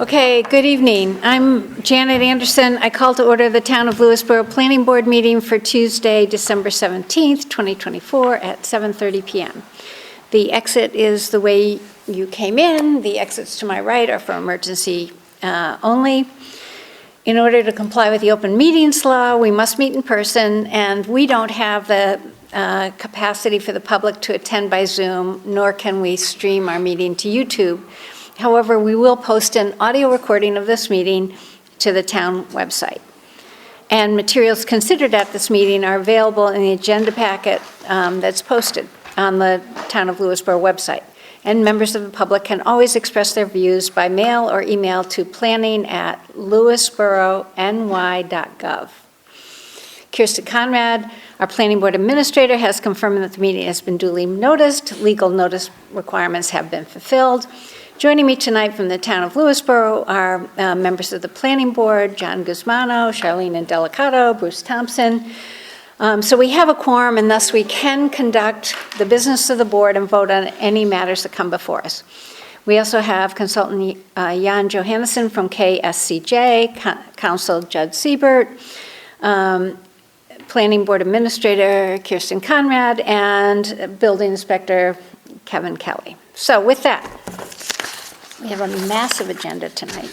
Okay, good evening. I'm Janet Anderson. I call to order the Town of Lewisboro Planning Board meeting for Tuesday, December 17th, 2024 at 7:30 p.m. The exit is the way you came in. The exits to my right are for emergency only. In order to comply with the open meetings law, we must meet in person, and we don't have the capacity for the public to attend by Zoom, nor can we stream our meeting to YouTube. However, we will post an audio recording of this meeting to the town website. And materials considered at this meeting are available in the agenda packet that's posted on the Town of Lewisboro website. And members of the public can always express their views by mail or email to planning@lewisborony.gov. Kirsten Conrad, our Planning Board Administrator, has confirmed that the meeting has been duly noticed. Legal notice requirements have been fulfilled. Joining me tonight from the Town of Lewisboro are members of the Planning Board, John Guzmano, Charlene Indelicato, Bruce Thompson. So we have a quorum, and thus we can conduct the business of the board and vote on any matters that come before us. We also have consultant Jan Johannesson from KSCJ, Counsel Judd Siebert, Planning Board Administrator Kirsten Conrad, and Building Inspector Kevin Kelly. So with that, we have a massive agenda tonight.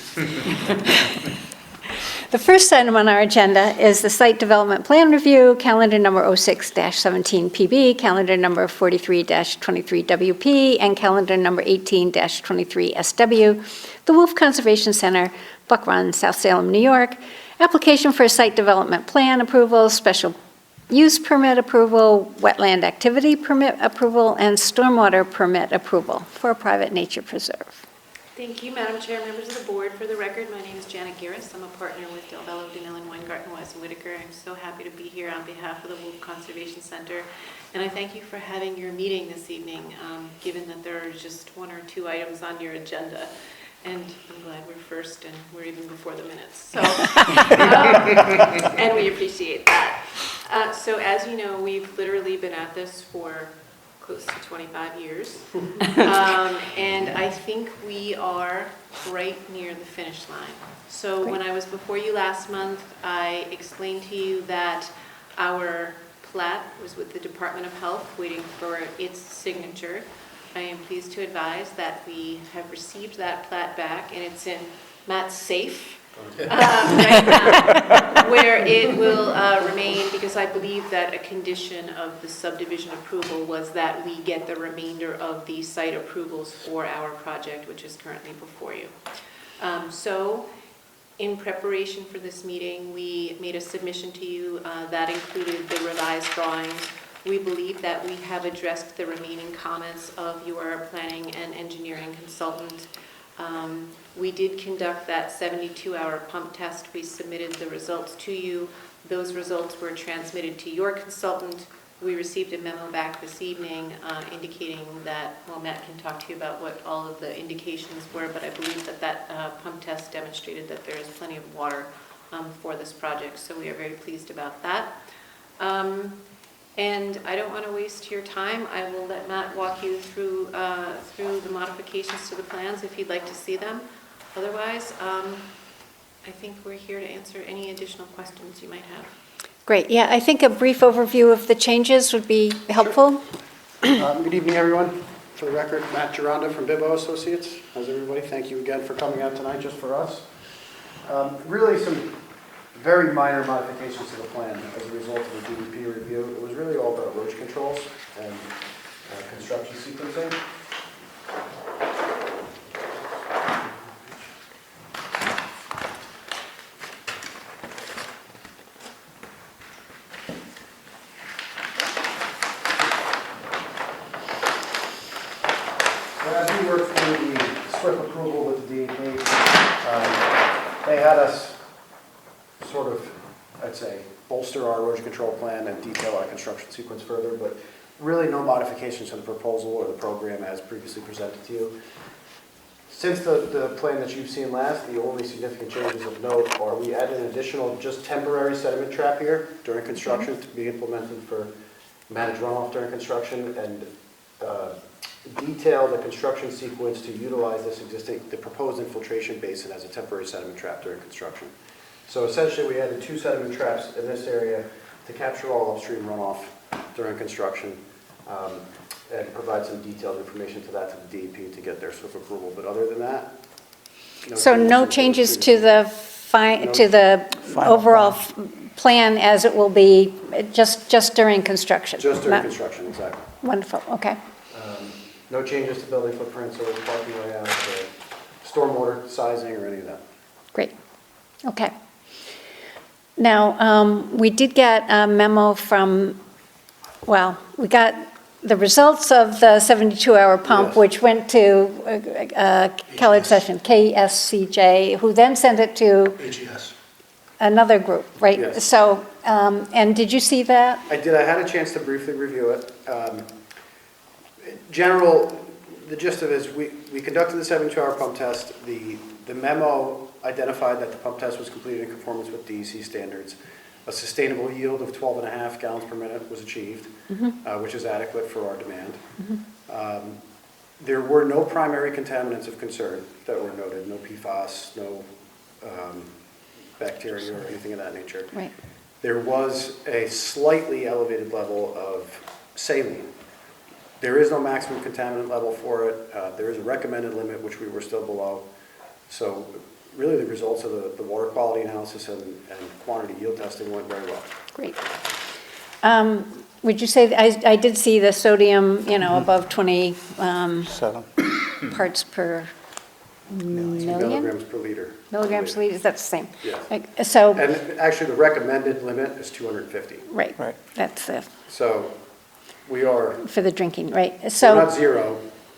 The first item on our agenda is the Site Development Plan Review, calendar number 06-17PB, calendar number 43-23WP, and calendar number 18-23SW, the Wolf Conservation Center, Buck Run, South Salem, New York. Application for a site development plan approval, special use permit approval, wetland activity permit approval, and stormwater permit approval for a private nature preserve. Thank you, Madam Chair, members of the board. For the record, my name is Janet Garris. I'm a partner with Del Bello, Dinellen, Weingarten, Wise, and Whitaker. I'm so happy to be here on behalf of the Wolf Conservation Center. And I thank you for having your meeting this evening, given that there are just one or two items on your agenda. And I'm glad we're first and we're even before the minutes. So, and we appreciate that. So as you know, we've literally been at this for close to 25 years. And I think we are right near the finish line. So when I was before you last month, I explained to you that our plat was with the Department of Health waiting for its signature. I am pleased to advise that we have received that plat back, and it's in Matt's safe right now, where it will remain, because I believe that a condition of the subdivision approval was that we get the remainder of the site approvals for our project, which is currently before you. So in preparation for this meeting, we made a submission to you that included the revised drawings. We believe that we have addressed the remaining comments of your planning and engineering consultant. We did conduct that 72-hour pump test. We submitted the results to you. Those results were transmitted to your consultant. We received a memo back this evening indicating that, well, Matt can talk to you about what all of the indications were, but I believe that that pump test demonstrated that there is plenty of water for this project, so we are very pleased about that. And I don't want to waste your time. I will let Matt walk you through the modifications to the plans if you'd like to see them. Otherwise, I think we're here to answer any additional questions you might have. Great. Yeah, I think a brief overview of the changes would be helpful. Sure. Good evening, everyone. For the record, Matt Gironda from Bibbo Associates. How's everybody? Thank you again for coming out tonight just for us. Really some very minor modifications to the plan as a result of the DEP review. It was really all about erosion controls and construction sequencing. So as we worked through the SWIP approval with the DEP, they had us sort of, I'd say, bolster our erosion control plan and detail our construction sequence further, but really no modifications to the proposal or the program as previously presented to you. Since the plan that you've seen last, the only significant changes of note are we added an additional just temporary sediment trap here during construction to be implemented for managed runoff during construction, and detail the construction sequence to utilize the proposed infiltration basin as a temporary sediment trap during construction. So essentially, we added 2 sediment traps in this area to capture all upstream runoff during construction, and provide some detailed information to that to the DEP to get their SWIP approval. But other than that, So no changes to the Final overall plan as it will be just during construction? just during Not- construction, exactly. Wonderful, okay. No changes to building footprints or parking layouts, or stormwater sizing or any of that. Great, okay. Now, we did get a memo from, well, we got the results of the 72-hour pump, Yes. which went to Kellogg Session, KSCJ, who then sent it to AGS. another group, right? Yes. So, and did you see that? I did, I had a chance to briefly review it. The gist of it is we conducted the 72-hour pump test. The memo identified that the pump test was completed in conformance with DEC standards. A sustainable yield of 12.5 gallons per minute was achieved, which is adequate for our demand. There were no primary contaminants of concern that were noted, no PFAS, no bacteria or anything of that nature. Right. There was a slightly elevated level of saline. There is no maximum contaminant level for it. There is a recommended limit, which we were still below. So really the results of the water quality analysis and quantity yield testing went very well. Great. Would you say, I did see the sodium, above 20 7. parts per million? Milligrams per liter. Milligrams per liter, that's the same? Yes. So, And actually, the recommended limit is 250. right, Right. that's So we are, for the drinking, right? we're So, not zero.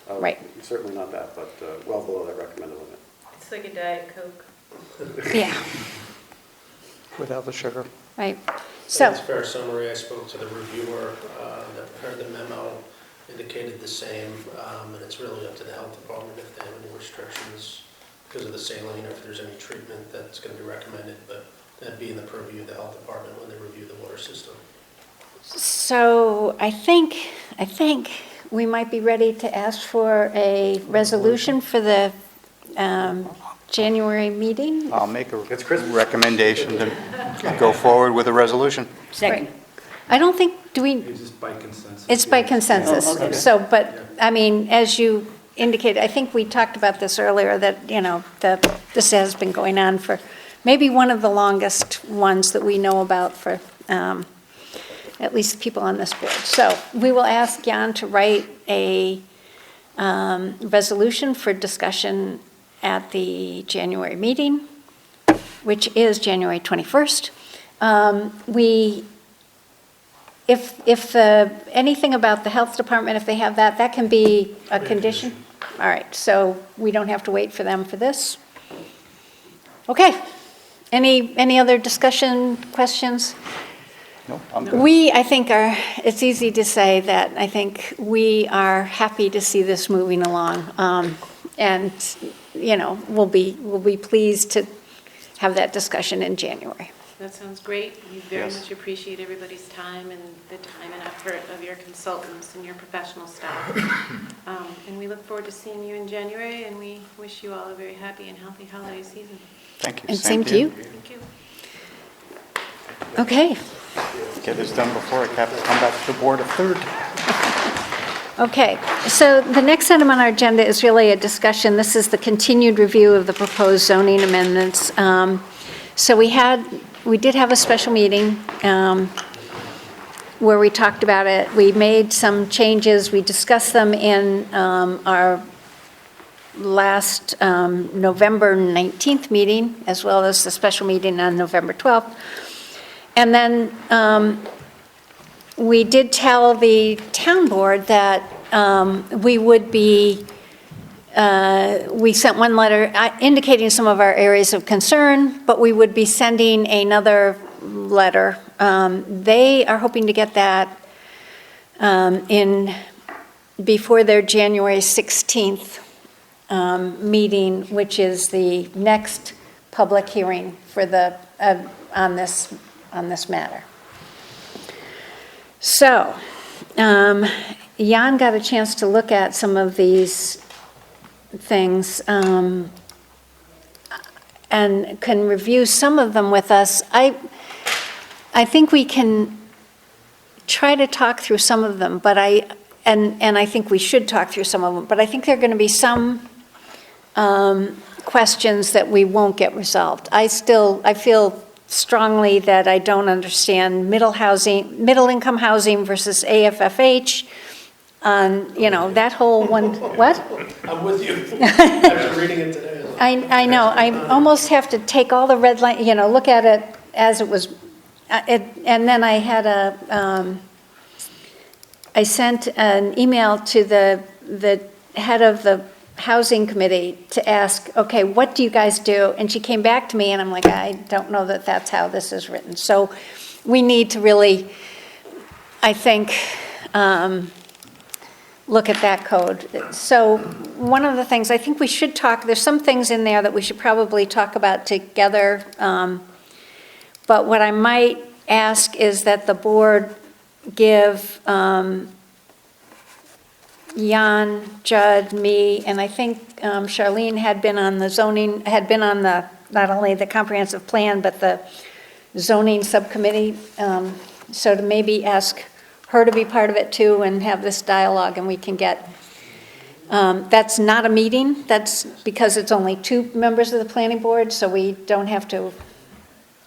Right. Certainly not that, but well below that recommended limit. It's like a Diet Coke. yeah, Without the sugar. right. So, So, it's a fair summary. I spoke to the reviewer that prepared the memo, indicated the same, and it's really up to the health department if they have any restrictions because of the saline, or if there's any treatment that's going to be recommended, but that'd be in the purview of the health department when they review the water system. so I think we might be ready to ask for a resolution for the January meeting. I'll make a It's Christmas. recommendation to go forward with a resolution. Right. I don't think, do we? It's just by consensus. It's by consensus. Oh, okay. So, but, I mean, as you indicated, I think we talked about this earlier, that, that this has been going on for maybe one of the longest ones that we know about for at least people on this board. So we will ask Jan to write a resolution for discussion at the January meeting, which is January 21st. If anything about the health department, if they have that can be a condition? All right, so we don't have to wait for them for this? Okay. Any other discussion, questions? No, I'm good. I think it's easy to say that I think we are happy to see this moving along. And, we'll be pleased to have that discussion in January. That sounds great. We very Yes. much appreciate everybody's time and the time and effort of your consultants and your professional staff. And we look forward to seeing you in January, and we wish you all a very happy and healthy holiday season. Thank you. And same to you. Thank you. Okay. Get this done before I have to come back to the board a third. Okay, so the next item on our agenda is really a discussion. This is the continued review of the proposed zoning amendments. So we did have a special meeting where we talked about it. We made some changes. We discussed them in our last November 19th meeting, as well as the special meeting on November 12th. And then we did tell the town board that we would be, we sent one letter indicating some of our areas of concern, but we would be sending another letter. They are hoping to get that in before their January 16th meeting, which is the next public hearing for the, on this matter. So, Jan got a chance to look at some of these things, and can review some of them with us. I think we can try to talk through some of them, but and I think we should talk through some of them, but I think there are going to be some questions that we won't get resolved. I feel strongly that I don't understand middle income housing versus AFFH. That whole one, what? I'm with you. After reading it today. I know, I almost have to take all the red line, look at it as it was, and then I had I sent an email to the head of the housing committee to ask, okay, what do you guys do? And she came back to me and I'm like, I don't know that that's how this is written. So we need to really, I think, look at that code. So one of the things I think we should talk, there's some things in there that we should probably talk about together. But what I might ask is that the board give Jan, Judd, me, and I think Charlene had been on the zoning, not only the comprehensive plan, but the zoning subcommittee. So to maybe ask her to be part of it too and have this dialogue, and we can get, that's not a meeting, that's because it's only 2 members of the planning board, so we don't have to,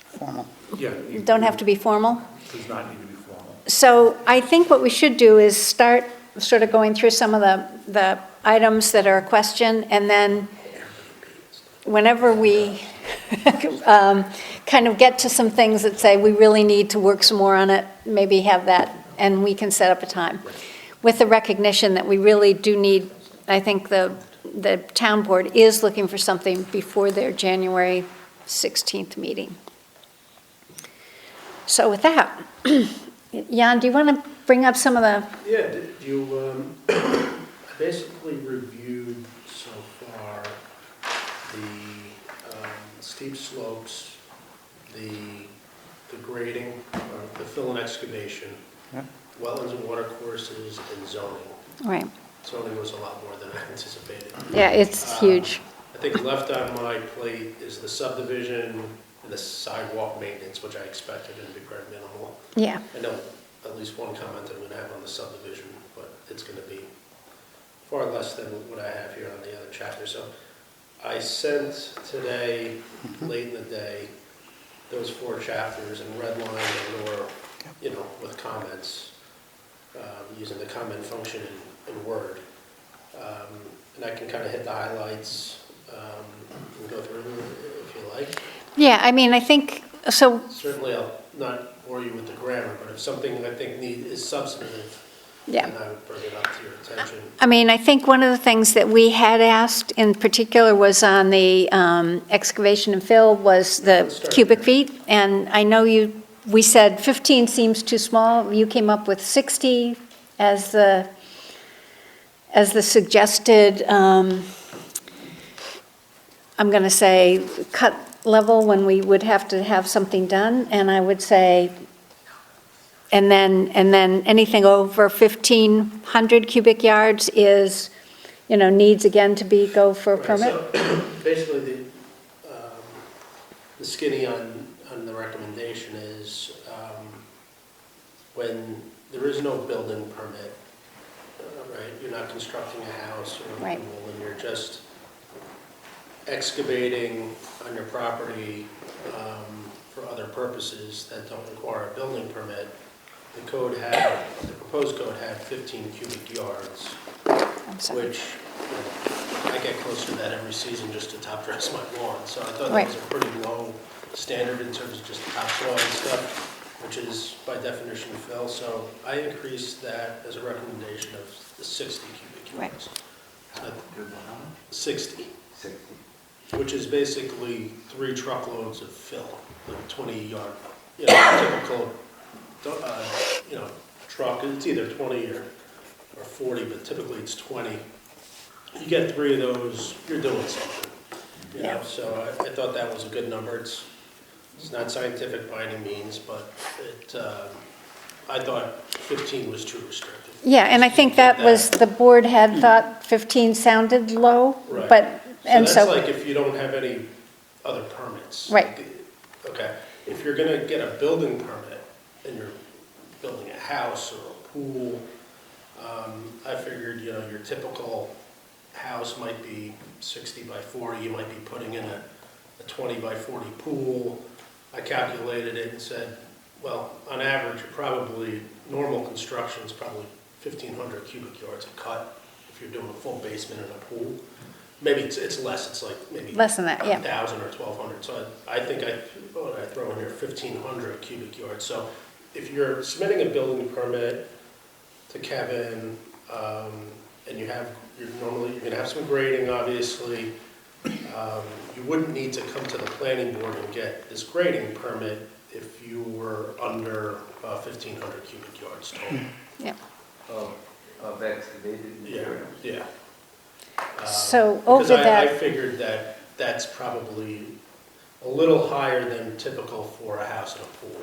Formal. Yeah. don't have to be formal. Does not need to be formal. So I think what we should do is start sort of going through some of the items that are a question, and then whenever we kind of get to some things that say we really need to work some more on it, maybe have that, and we can set up a time. With the recognition that we really do need, I think the town board is looking for something before their January 16th meeting. So with that, Jan, do you want to bring up some of the... Yeah, I basically reviewed so far the steep slopes, the grading, the fill and excavation, Yeah. wetlands and water courses, and zoning. Right. Zoning was a lot more than I anticipated. Yeah, it's huge. I think left on my plate is the subdivision and the sidewalk maintenance, which I expected to be very minimal. Yeah. I know at least one comment I'm going to have on the subdivision, but it's going to be far less than what I have here on the other chapter. So I sent today, late in the day, those 4 chapters in red line or, with comments, using the comment function in Word. And I can kind of hit the highlights and go through them if you like. Yeah, I mean, I think, so, Certainly, I'll not bore you with the grammar, but if something I think is substantive, yeah. then I would bring it up to your attention. I mean, I think one of the things that we had asked in particular was on the excavation and fill was the cubic feet. And I know we said 15 seems too small. You came up with 60 as the suggested, I'm going to say, cut level when we would have to have something done. And I would say, and then anything over 1,500 cubic yards is, needs again to go for a Right, permit. so basically, the skinny on the recommendation is when there is no building permit, right? You're not constructing a house or a Right. pool, and you're just excavating on your property for other purposes that don't require a building permit. The proposed code had 15 cubic yards, I'm sorry. which I get close to that every season just to top dress my lawn. So I thought Right. that was a pretty low standard in terms of just topsoil and stuff, which is by definition fill. So I increased that as a recommendation of the 60 cubic Right. yards. 60, which is basically 3 truckloads of fill, like 20-yard, typical, truck. It's either 20 or 40, but typically it's 20. You get 3 of those, you're doing something. Yeah. So I thought that was a good number. It's not scientific by any means, but I thought 15 was too restrictive. Yeah, and I think that was, the board had thought 15 sounded low, Right. but, and So so. that's like if you don't have any other permits. Right. Okay, if you're gonna get a building permit and you're building a house or a pool, I figured, you know, your typical house might be 60 by 40, you might be putting in a 20 by 40 pool. I calculated it and said, well, on average, you're probably, normal construction is probably 1,500 cubic yards a cut if you're doing a full basement in a pool. Maybe it's less, it's like maybe Less than that, yeah. 1,000 or 1,200. So I think I throw in here 1,500 cubic yards. So if you're submitting a building permit to Kevin, and you're gonna have some grading, obviously, you wouldn't need to come to the planning board and get this grading permit if you were under 1,500 cubic yards total. Yeah. Of excavated Yeah, material. yeah. So Because over I that, figured that that's probably a little higher than typical for a house and a pool.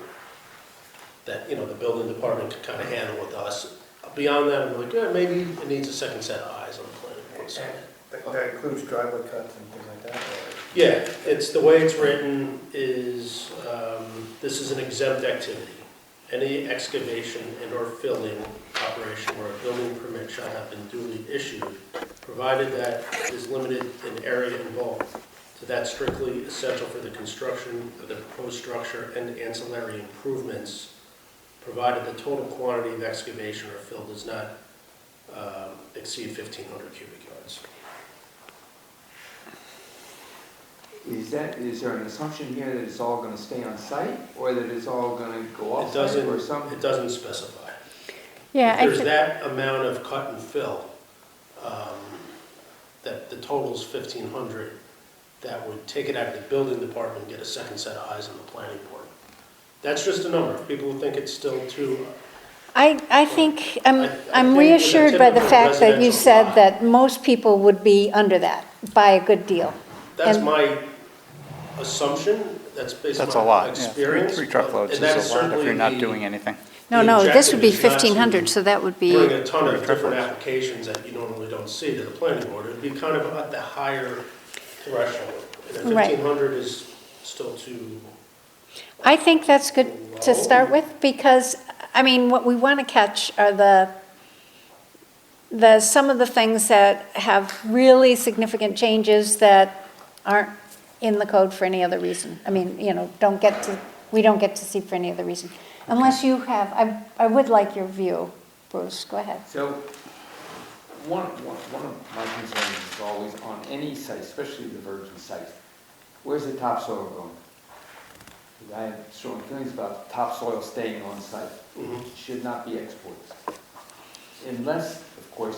That, you know, the building department could kind of handle with us. Beyond that, I'm like, yeah, maybe it needs a second set of eyes on the planning board side. That includes driveway cuts and things like that? or- Yeah, it's, the way it's written is, this is an exempt activity. Any excavation and or filling operation where a building permit shall have been duly issued, provided that it is limited in area involved to that strictly essential for the construction of the proposed structure and ancillary improvements, provided the total quantity of excavation or fill does not exceed 1,500 cubic yards. Is there an assumption here that it's all gonna stay on site, or that it's all gonna go It off site, or something? It doesn't specify. yeah, If I there's thi- that amount of cut and fill, that the total's 1,500, that would take it out of the building department and get a second set of eyes on the planning board. That's just a number. If people think it's still too, I think, I I'm think reassured by the with a fact that you typical said lot- that most people would be under that by a good deal. that's And- my assumption, that's based That's a on lot, yeah. experience. Three truckloads and is that's a lot if certainly you're not the- doing anything. No, the no, this would be objective is not to 1,500, so that would Bring be, a ton of Three different truckloads. applications that you normally don't see to the planning board. It'd be kind of at the higher threshold. And Right. 1,500 is still too, I think that's good to start with, because, I mean, what we want to catch are some of the things that have really significant changes that aren't in the code for any other reason. I mean, you know, we don't get to see for any other reason. Unless you have, I would like your view, Bruce, go ahead. So, one of my concerns is always on any site, especially the virgin sites, where's the topsoil going? 'Cause I have strong feelings about topsoil staying on site. Mhm. It should not be exported. Unless, of course,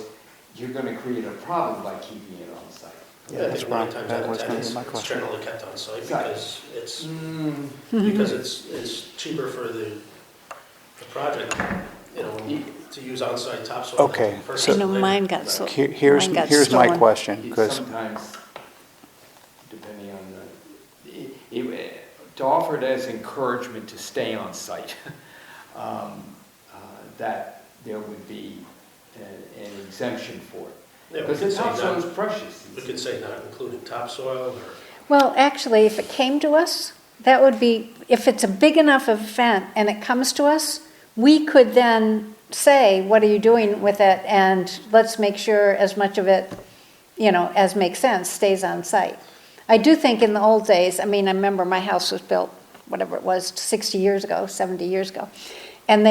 you're gonna create a problem by keeping it on site. I that's think 9 right. times That out of was 10, gonna be it's my it's question. generally kept on site Site. because it's, Mm-hmm. because it's cheaper for the project, you know, to use on-site topsoil. Okay, versus so- I know later. mine got so, Here's mine got my stolen. question, It's because sometimes, depending on to offer it as encouragement to stay on site, that there would be an exemption for it. Yeah, we Because could the say topsoil not, is precious. we could say not including topsoil or. Well, actually, if it came to us, that would be, if it's a big enough event and it comes to us, we could then say, what are you doing with it? And let's make sure as much of it, you know, as makes sense, stays on site. I do think in the old days, I mean, I remember my house was built, whatever it was, 60 years ago, 70 years ago. And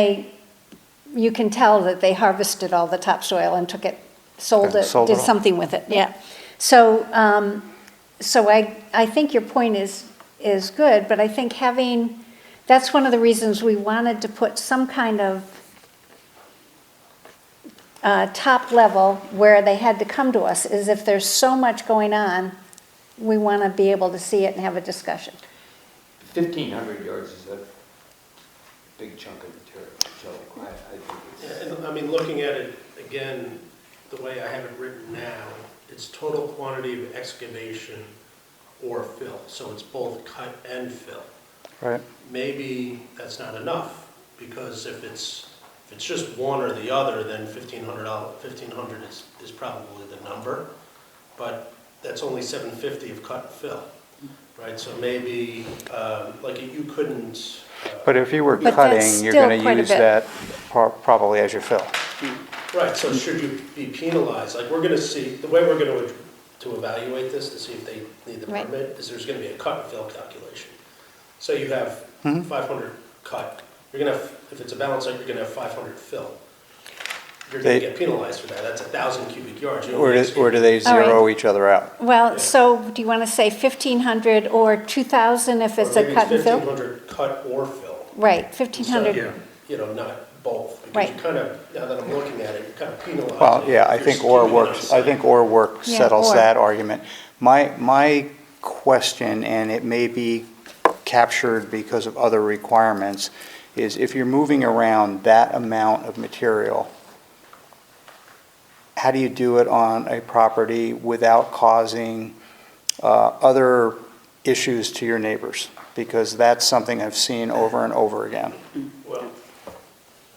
you can tell that they harvested all the topsoil and took it, sold it, Sold it did all. something with it, yeah. So, I think your point is good, but I think that's one of the reasons we wanted to put some kind of top level where they had to come to us, is if there's so much going on, we want to be able to see it and have a discussion. 1,500 yards is a big chunk of material, so I think Yeah, it's. and I mean, looking at it, again, the way I have it written now, it's total quantity of excavation or fill, so it's both cut and fill. right, Maybe that's not enough, because if it's just one or the other, then $1,500 is probably the number. But that's only $750 of cut and fill, right? So maybe, like you couldn't. But if you were But that's cutting, you're still going quite to a use bit. that probably as your fill. Right, so should you be penalized? Like, we're gonna see, the way we're gonna to evaluate this, to see if they need the Right. permit, is there's gonna be a cut and fill calculation. So you have Mhm. 500 cut, you're gonna have, if it's a balance site, you're gonna have 500 fill. You're gonna They- get penalized for that, that's 1,000 cubic yards. You Or only do they All right. zero each other out? Well, Yeah. so do you want to say 1,500 or 2,000 if it's a cut and fill? 1,500 cut or fill. Right, Instead 1,500. of, you know, not both. Right. Because you kind of, now that I'm looking at it, you're kind of penalizing. Well, yeah, I if think you're or keeping it on works, I site. think or work Yeah, settles or. that argument. My question, and it may be captured because of other requirements, is if you're moving around that amount of material, how do you do it on a property without causing other issues to your neighbors? Because that's something I've seen over and over again. Well,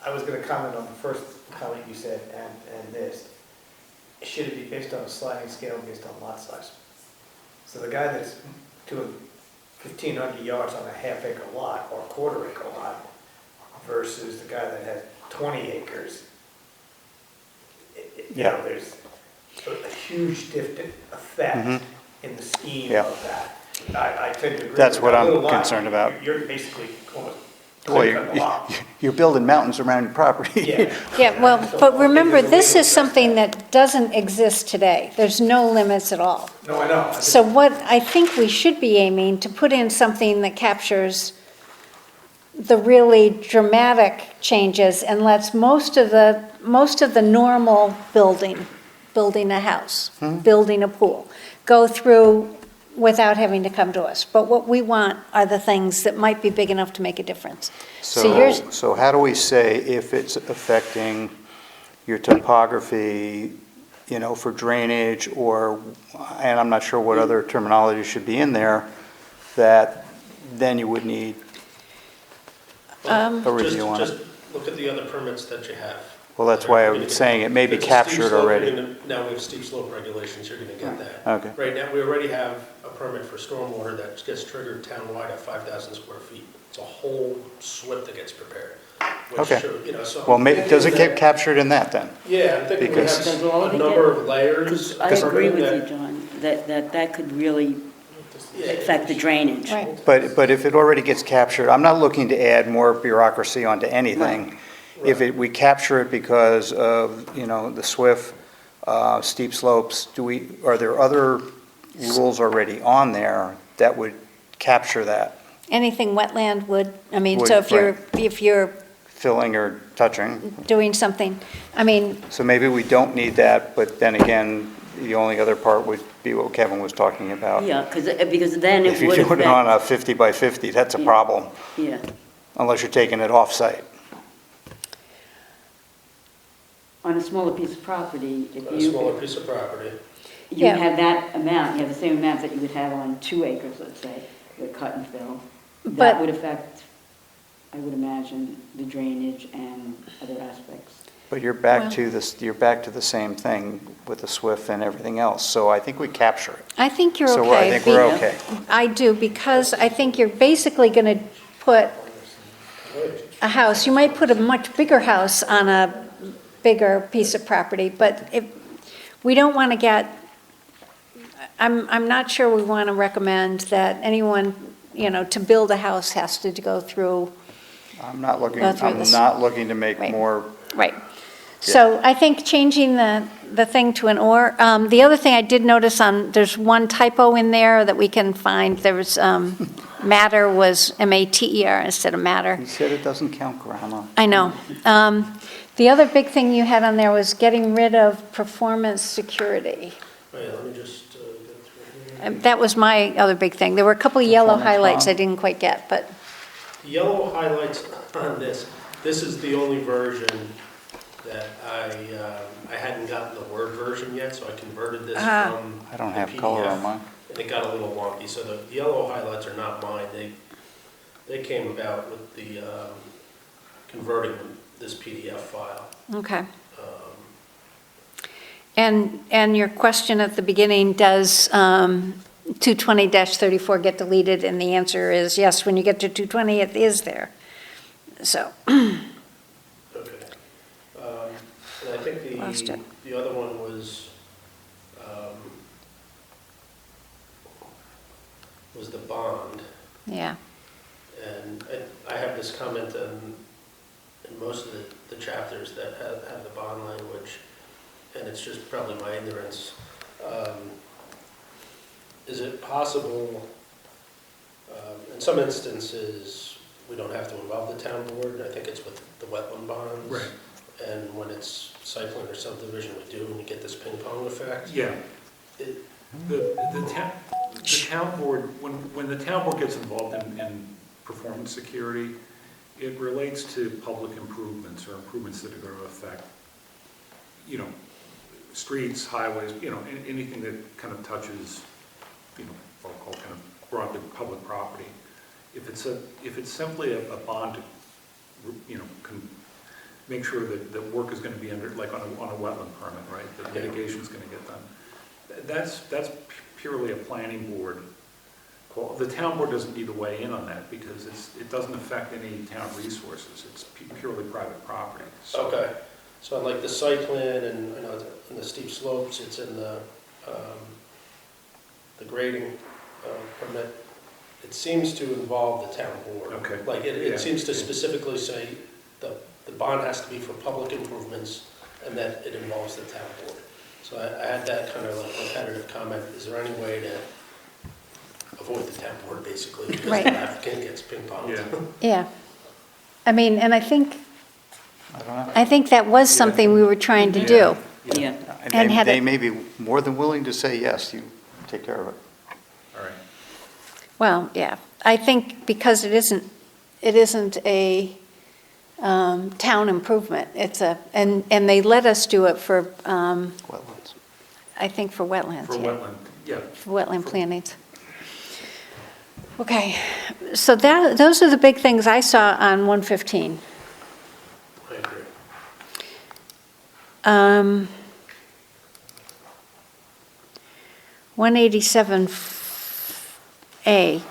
I was going to comment on the first comment you said and this. Should it be based on a sliding scale based on lot size? So the guy that's doing 1,500 yards on a half-acre lot or a quarter-acre lot versus the guy that has 20 acres, you know, Yeah. there's a huge different effect Mhm. in the scheme Yeah. of that. I tend to agree. That's with what that I'm little lot, concerned about. You're basically almost Well, clear-cutting the lot. you're building mountains around your property. Yeah. Yeah, well, So but I think remember, there's a way this to is address something that doesn't exist today. There's no limits at all. No, I know. I just- So what I think we should be aiming to put in something that captures the really dramatic changes and lets most of the normal building a house, building a pool, go through without having to come to us. But what we want are the things that might be big enough to make a difference. So yours, So how do we say if it's affecting your topography, you know, for drainage or, and I'm not sure what other terminology should be in there, that then you would need a review on Just it? look at the other permits that you have. Well, that's why I'm saying it may be If it's a steep captured slope, already. you're gonna- Now we have steep slope regulations, you're gonna get that. Okay. Right now, we already have a permit for stormwater that gets triggered townwide at 5,000 square feet. It's a whole SWIP that gets prepared. which Okay. show- you know, so Well, I'm thinking does it get that- captured in that then? Yeah, I'm thinking we have Because- Does all of a it number get- of layers. I agree with that- you, John, that could really Yeah, affect the drainage. right. But if it already gets captured, I'm not looking to add more bureaucracy onto anything. If we capture it because of, you know, the SWIFT, steep slopes, are there other rules already on there that would capture that? Anything wetland would, I mean, Would, so if you're Filling or touching? doing something, I mean, So maybe we don't need that, but then again, the only other part would be what Kevin was talking about. Yeah, because then If it you're would doing it on affect, a 50 by 50, that's a Yeah. problem, yeah. unless you're taking it off-site. On a smaller piece of property, if A smaller you piece of property. Yeah. have that amount, you have the same amount that you would have on 2 acres, let's say, with cut and fill, But- that would affect, I would imagine, the drainage and other aspects. But you're Well- back to this, you're back to the same thing with the SWIFT and everything else, so I think we capture it. I think you're okay. So I think we're Be- okay. I do, because I think you're basically going to put a house, you might put a much bigger house on a bigger piece of property, but if, we don't want to get, I'm not sure we want to recommend that anyone, you know, to build a house has to go through, I'm not looking, Go through I'm this. not looking to make Right. more, right. So I think changing the thing to an or. The other thing I did notice there's one typo in there that we can find. There was, matter was M-A-T-E-R instead of matter. you said it doesn't count grammar. I know. The other big thing you had on there was getting rid of performance security. Oh, yeah, let me just go through here. That was my other big thing. There were a couple of yellow Performance highlights I bond. didn't quite get, but, The yellow highlights on this is the only version that I hadn't gotten the Word version yet, so I converted this from I don't the have color on PDF, mine. and it got a little wonky, so the yellow highlights are not mine, they came about with the converting this PDF file. Okay. And your question at the beginning, does 220-34 get deleted? And the answer is yes, when you get to 220, it is there. So, Okay. And I think Lost it. the other one was the bond. yeah, And I have this comment in most of the chapters that have the bond language, and it's just probably my ignorance. Is it possible, in some instances, we don't have to involve the town board? I think it's with the wetland bonds. Right. And when it's site plan or subdivision, we do, and you get this ping pong effect. Yeah. It- The town board, when the town board gets involved in performance security, it relates to public improvements or improvements that are going to affect, streets, highways, anything that kind of touches, what I'll call kind of broadly public property. If it's simply a bond to, make sure that the work is going to be under, like on a wetland permit, right? The mitigation is going to get done. That's purely a planning board call. The town board doesn't need to weigh in on that because it doesn't affect any town resources. It's purely private property. So. Okay, so like the site plan, and I know in the steep slopes, it's in the grading permit. It seems to involve the town board. Okay. Like Yeah. it seems to specifically say the bond has to be for public improvements and that it involves the town board. So I had that kind of like repetitive comment. Is there any way to avoid the town board basically because Right. the applicant gets ping-ponged? Yeah. yeah. I mean, and I think I don't know. that was something we were trying to do. Yeah. And had They it- may be more than willing to say, yes, you take care of it. All right. Well, yeah, I think because it isn't a town improvement, and they let us do it for, Wetlands. I think for wetlands. For yeah. wetland, yeah. For wetland plantings. Okay, so those are the big things I saw on 115. I agree. 187A,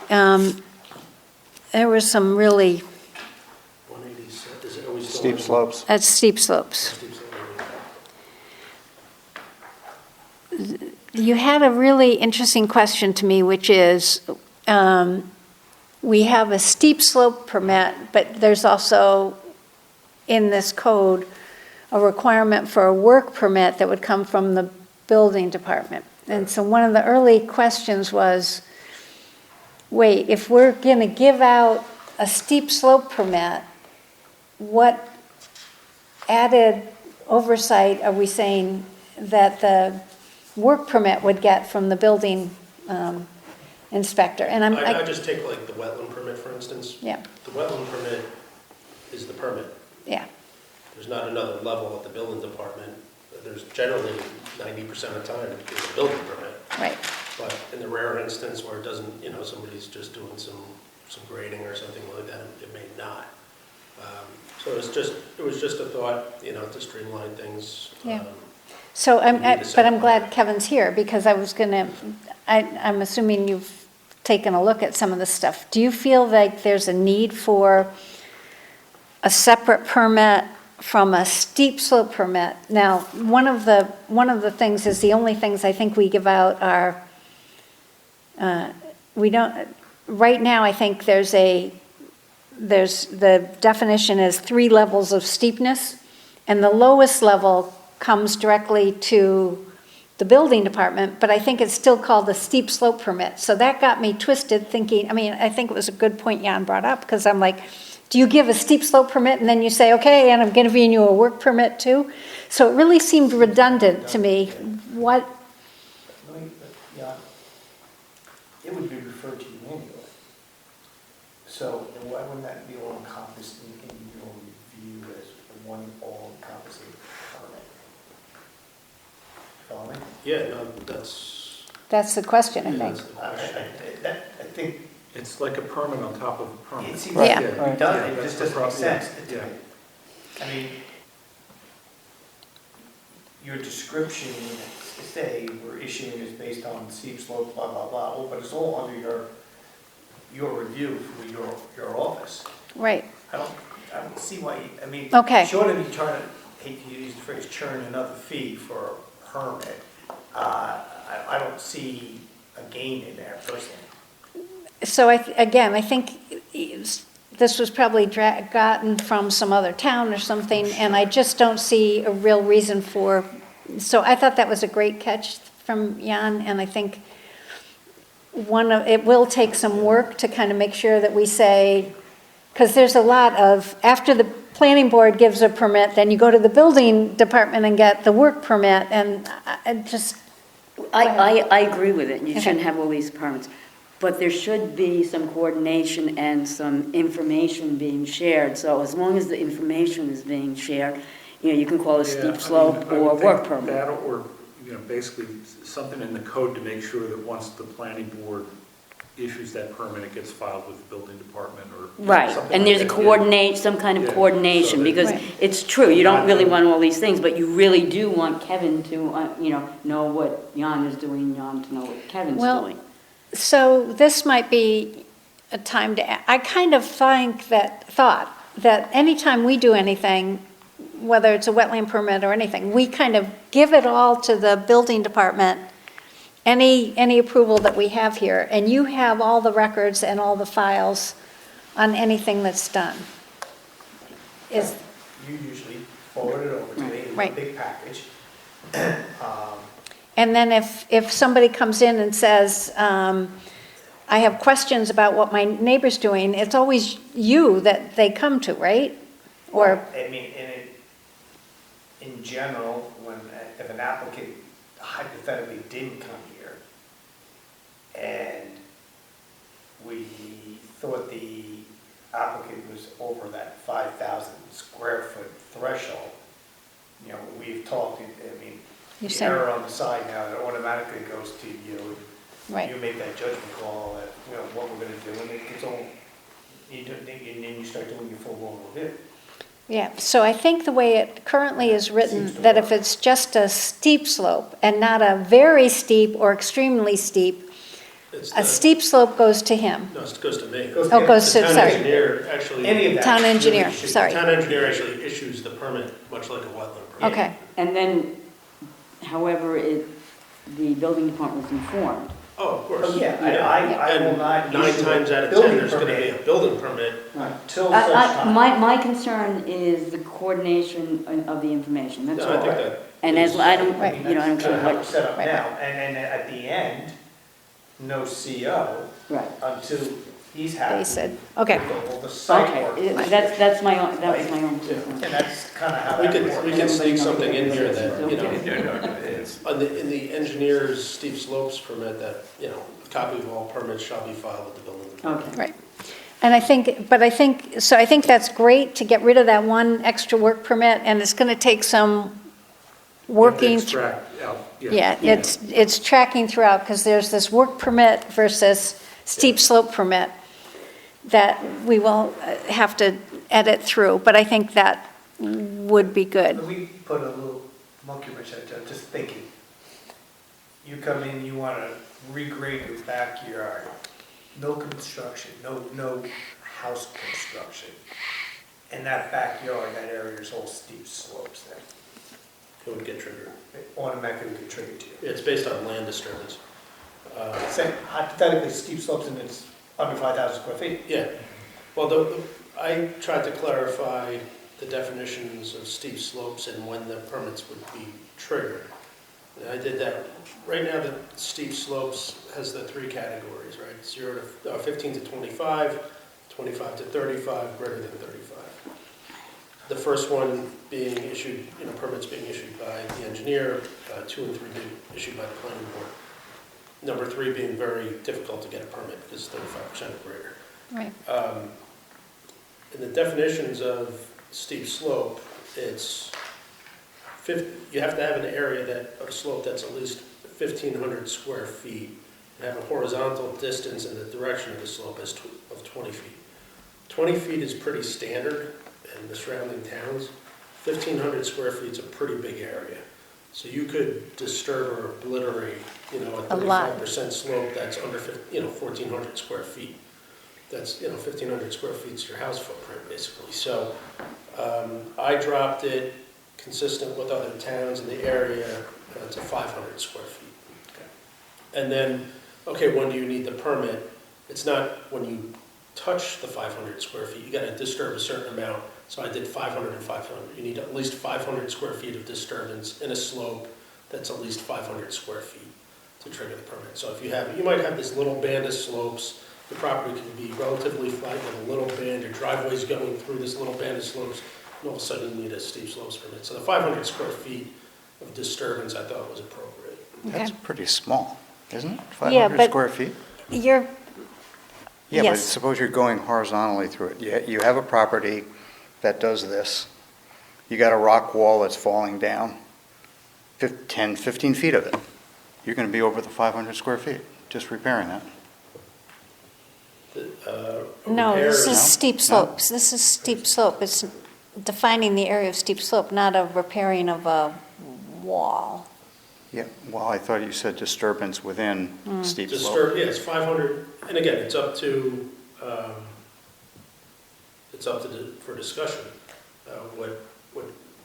there was some really, 186, is it always still Steep in- slopes. that's steep slopes. Steep slope. You had a really interesting question to me, which is, we have a steep slope permit, but there's also in this code a requirement for a work permit that would come from the building department. And so one of the early questions was, wait, if we're going to give out a steep slope permit, what added oversight are we saying that the work permit would get from the building inspector? And I just take like the wetland permit, for instance. Yeah. The wetland permit is the permit. Yeah, There's not another level at the building department. There's generally 90% of the time it's a building permit. right. But in the rare instance where it doesn't, somebody's just doing some grading or something like that, it may not. So it was just a thought, to streamline things. Yeah. So We need to but set I'm a glad plan. Kevin's here, because I'm assuming you've taken a look at some of this stuff. Do you feel like there's a need for a separate permit from a steep slope permit? Now, one of the things is, the only things I think we give out are, right now, I think there's the definition is 3 levels of steepness, and the lowest level comes directly to the building department, but I think it's still called a steep slope permit. So that got me twisted thinking, I think it was a good point Jan brought up, because I'm like, do you give a steep slope permit and then you say, okay, and I'm giving you a work permit too? So it really seemed redundant to me. What, It would be referred to you anyway. So then why wouldn't that be all encompassed in your review as one all-encompassing permit? Follow me? Yeah, no, that's. that's the question, I yeah, think. that's the question. I think It's like a permit on top of a permit. It seems Yeah. redundant, it that's just the doesn't make problem. sense to Yeah. me. I mean, your description, say, we're issuing is based on steep slope, blah, blah, blah, oh, but it's all under your review for your office. Right. I don't see why, I mean, Okay. short of you trying to, hate to use the phrase, churn another fee for a permit, I don't see a gain in there personally. So again, I think this was probably gotten from some other town or something, and I just don't see a real reason for, so I thought that was a great catch from Jan, and I think it will take some work to kind of make sure that we say, because there's a lot of, after the planning board gives a permit, then you go to the building department and get the work permit, and I just, I agree with it, you Okay. shouldn't have all these permits. But there should be some coordination and some information being shared. So as long as the information is being shared, you can call it Yeah, I steep mean, slope I would or think work permit. That or, basically something in the code to make sure that once the planning board issues that permit, it gets filed with the building department or. Right, something and like there's a that. some kind Yeah, of so coordination, that- because Right. it's true, you don't Not really doing- want all these things, but you really do want Kevin to, know what Jan is doing, Jan to know what Kevin's Well, doing. so this might be a time to, I kind of thought that anytime we do anything, whether it's a wetland permit or anything, we kind of give it all to the building department, any approval that we have here, and you have all the records and all the files on anything that's done. Is, You usually forward it over to me in a Right. big package. and then if somebody comes in and says, I have questions about what my neighbor's doing, it's always you that they come to, right? Or, I mean, in general, if an applicant hypothetically didn't come here, and we thought the applicant was over that 5,000 square foot threshold, we've talked, I mean, You the said- error on the side now, it automatically goes to you. Right. You make that judgment call at, what we're gonna do, and it gets all, and then you start doing your full-blown review. yeah, so I think the way it currently is Seems written, to that work. if it's just a steep slope and not a very steep or extremely steep, It's a the- steep slope goes to him. No, it goes to me. Goes Oh, goes The to, town sorry, engineer actually. Any of that. town really engineer, should- sorry. The town engineer actually issues the permit, much like a wetland permit. Okay, And then, however, the building department was informed. Oh, of course. Oh, yeah, I will And not 9 issue a times out of 10, building there's gonna be permit. a building permit. Until such time. My concern is the coordination of the information, that's No, I all. think that. And as, I don't, Right. I don't That's care kind of how what, it's set up Right. now, and then at the end, no CO right. until he's happy. they said, okay, with all the site work. Okay, that's my own, that was my own concern. And that's kind of how We that could, works. we can sneak something in here that, Okay. in the engineer's steep slopes permit that, a copy of all permits shall be filed with the building department. Okay. right. And I think that's great to get rid of that one extra work permit, and it's gonna take some working. Extract out, Yeah, it's tracking throughout, because there's this work permit versus steep slope permit that we will have to edit through, but I think that would be good. We put a little monkey wrench in it, just thinking. You come in, you want to regrade your backyard, no construction, no house construction. And that backyard, that area is all steep slopes there. It would get triggered. It automatically would contribute to you. It's based on land disturbance. Say hypothetically steep slopes and it's under 5,000 square feet. Yeah, well, I tried to clarify the definitions of steep slopes and when the permits would be triggered. And I did that. Right now, the steep slopes has the 3 categories, right? 0 to 15 to 25, 25 to 35, greater than 35. The first one being issued, permits being issued by the engineer, 2 and 3 being issued by the planning board. Number 3 being very difficult to get a permit because it's 35% or greater. Right. In the definitions of steep slope, you have to have an area of slope that's at least 1,500 square feet and have a horizontal distance in the direction of the slope of 20 feet. 20 feet is pretty standard in the surrounding towns. 1,500 square feet is a pretty big area. So you could disturb or obliterate, a A lot. 35% slope that's under, 1,400 square feet. That's, 1,500 square feet is your house footprint, basically. So I dropped it consistent with other towns in the area to 500 square feet. And then, when do you need the permit? It's not when you touch the 500 square feet, you gotta disturb a certain amount. So I did 500 and 500. You need at least 500 square feet of disturbance in a slope that's at least 500 square feet to trigger the permit. So if you might have this little band of slopes, the property can be relatively flat with a little band, your driveway's going through this little band of slopes, and all of a sudden you need a steep slopes permit. So the 500 square feet of disturbance I thought was appropriate. That's pretty small, isn't it? Yeah, 500 but- square feet? You're, Yeah, but yes. suppose you're going horizontally through it. You have a property that does this. You got a rock wall that's falling down, 10, 15 feet of it. You're going to be over the 500 square feet, just repairing that. No, this is No? steep No? slopes. This is steep slope. It's defining the area of steep slope, not a repairing of a wall. Yeah, well, I thought you said disturbance within steep slope. It's 500, and again, it's up to for discussion,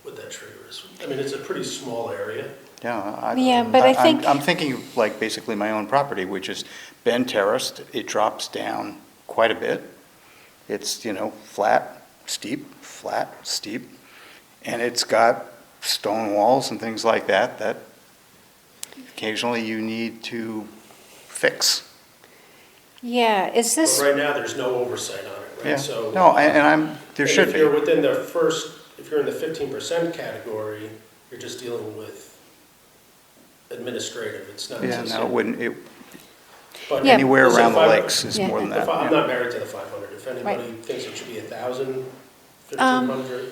what that trigger is. I mean, it's a pretty small area. Yeah, Yeah, but I think- I'm thinking of like basically my own property, which is bend terraced. It drops down quite a bit. It's, flat, steep, and it's got stone walls and things like that occasionally you need to fix. Yeah, is But this, right now, there's no oversight on it, Yeah, right? So no, there and should if you're be. within if you're in the 15% category, you're just dealing with administrative, it's not. Yeah, no, it wouldn't, But Yeah. anywhere listen, around the 500 lakes is Yeah. more than that. I'm yeah. not married to the 500. If anybody thinks it should be 1,000, Um, 1,500,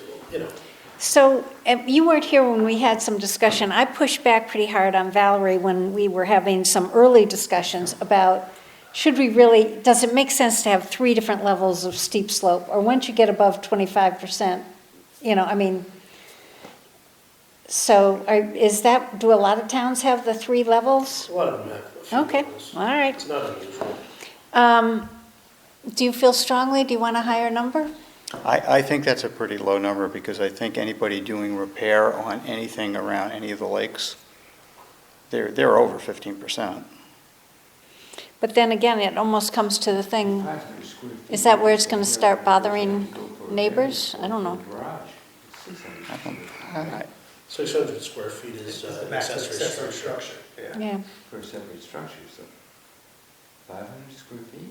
so you weren't here when we had some discussion. I pushed back pretty hard on Valerie when we were having some early discussions about does it make sense to have 3 different levels of steep slope? Or once you get above 25%, so do a lot of towns have the 3 levels? a lot of them have a few Okay, levels. all right. It's not unusual. Do you feel strongly? Do you want a higher number? I think that's a pretty low number because I think anybody doing repair on anything around any of the lakes, they're over 15%. But then again, it almost comes to the thing, 500 square feet. is that where it's gonna start bothering neighbors? I don't know. Garage, 600 I don't- I- 600 square feet is It's the maximum accessory structure. Yeah. for a separate structure, so 500 square feet?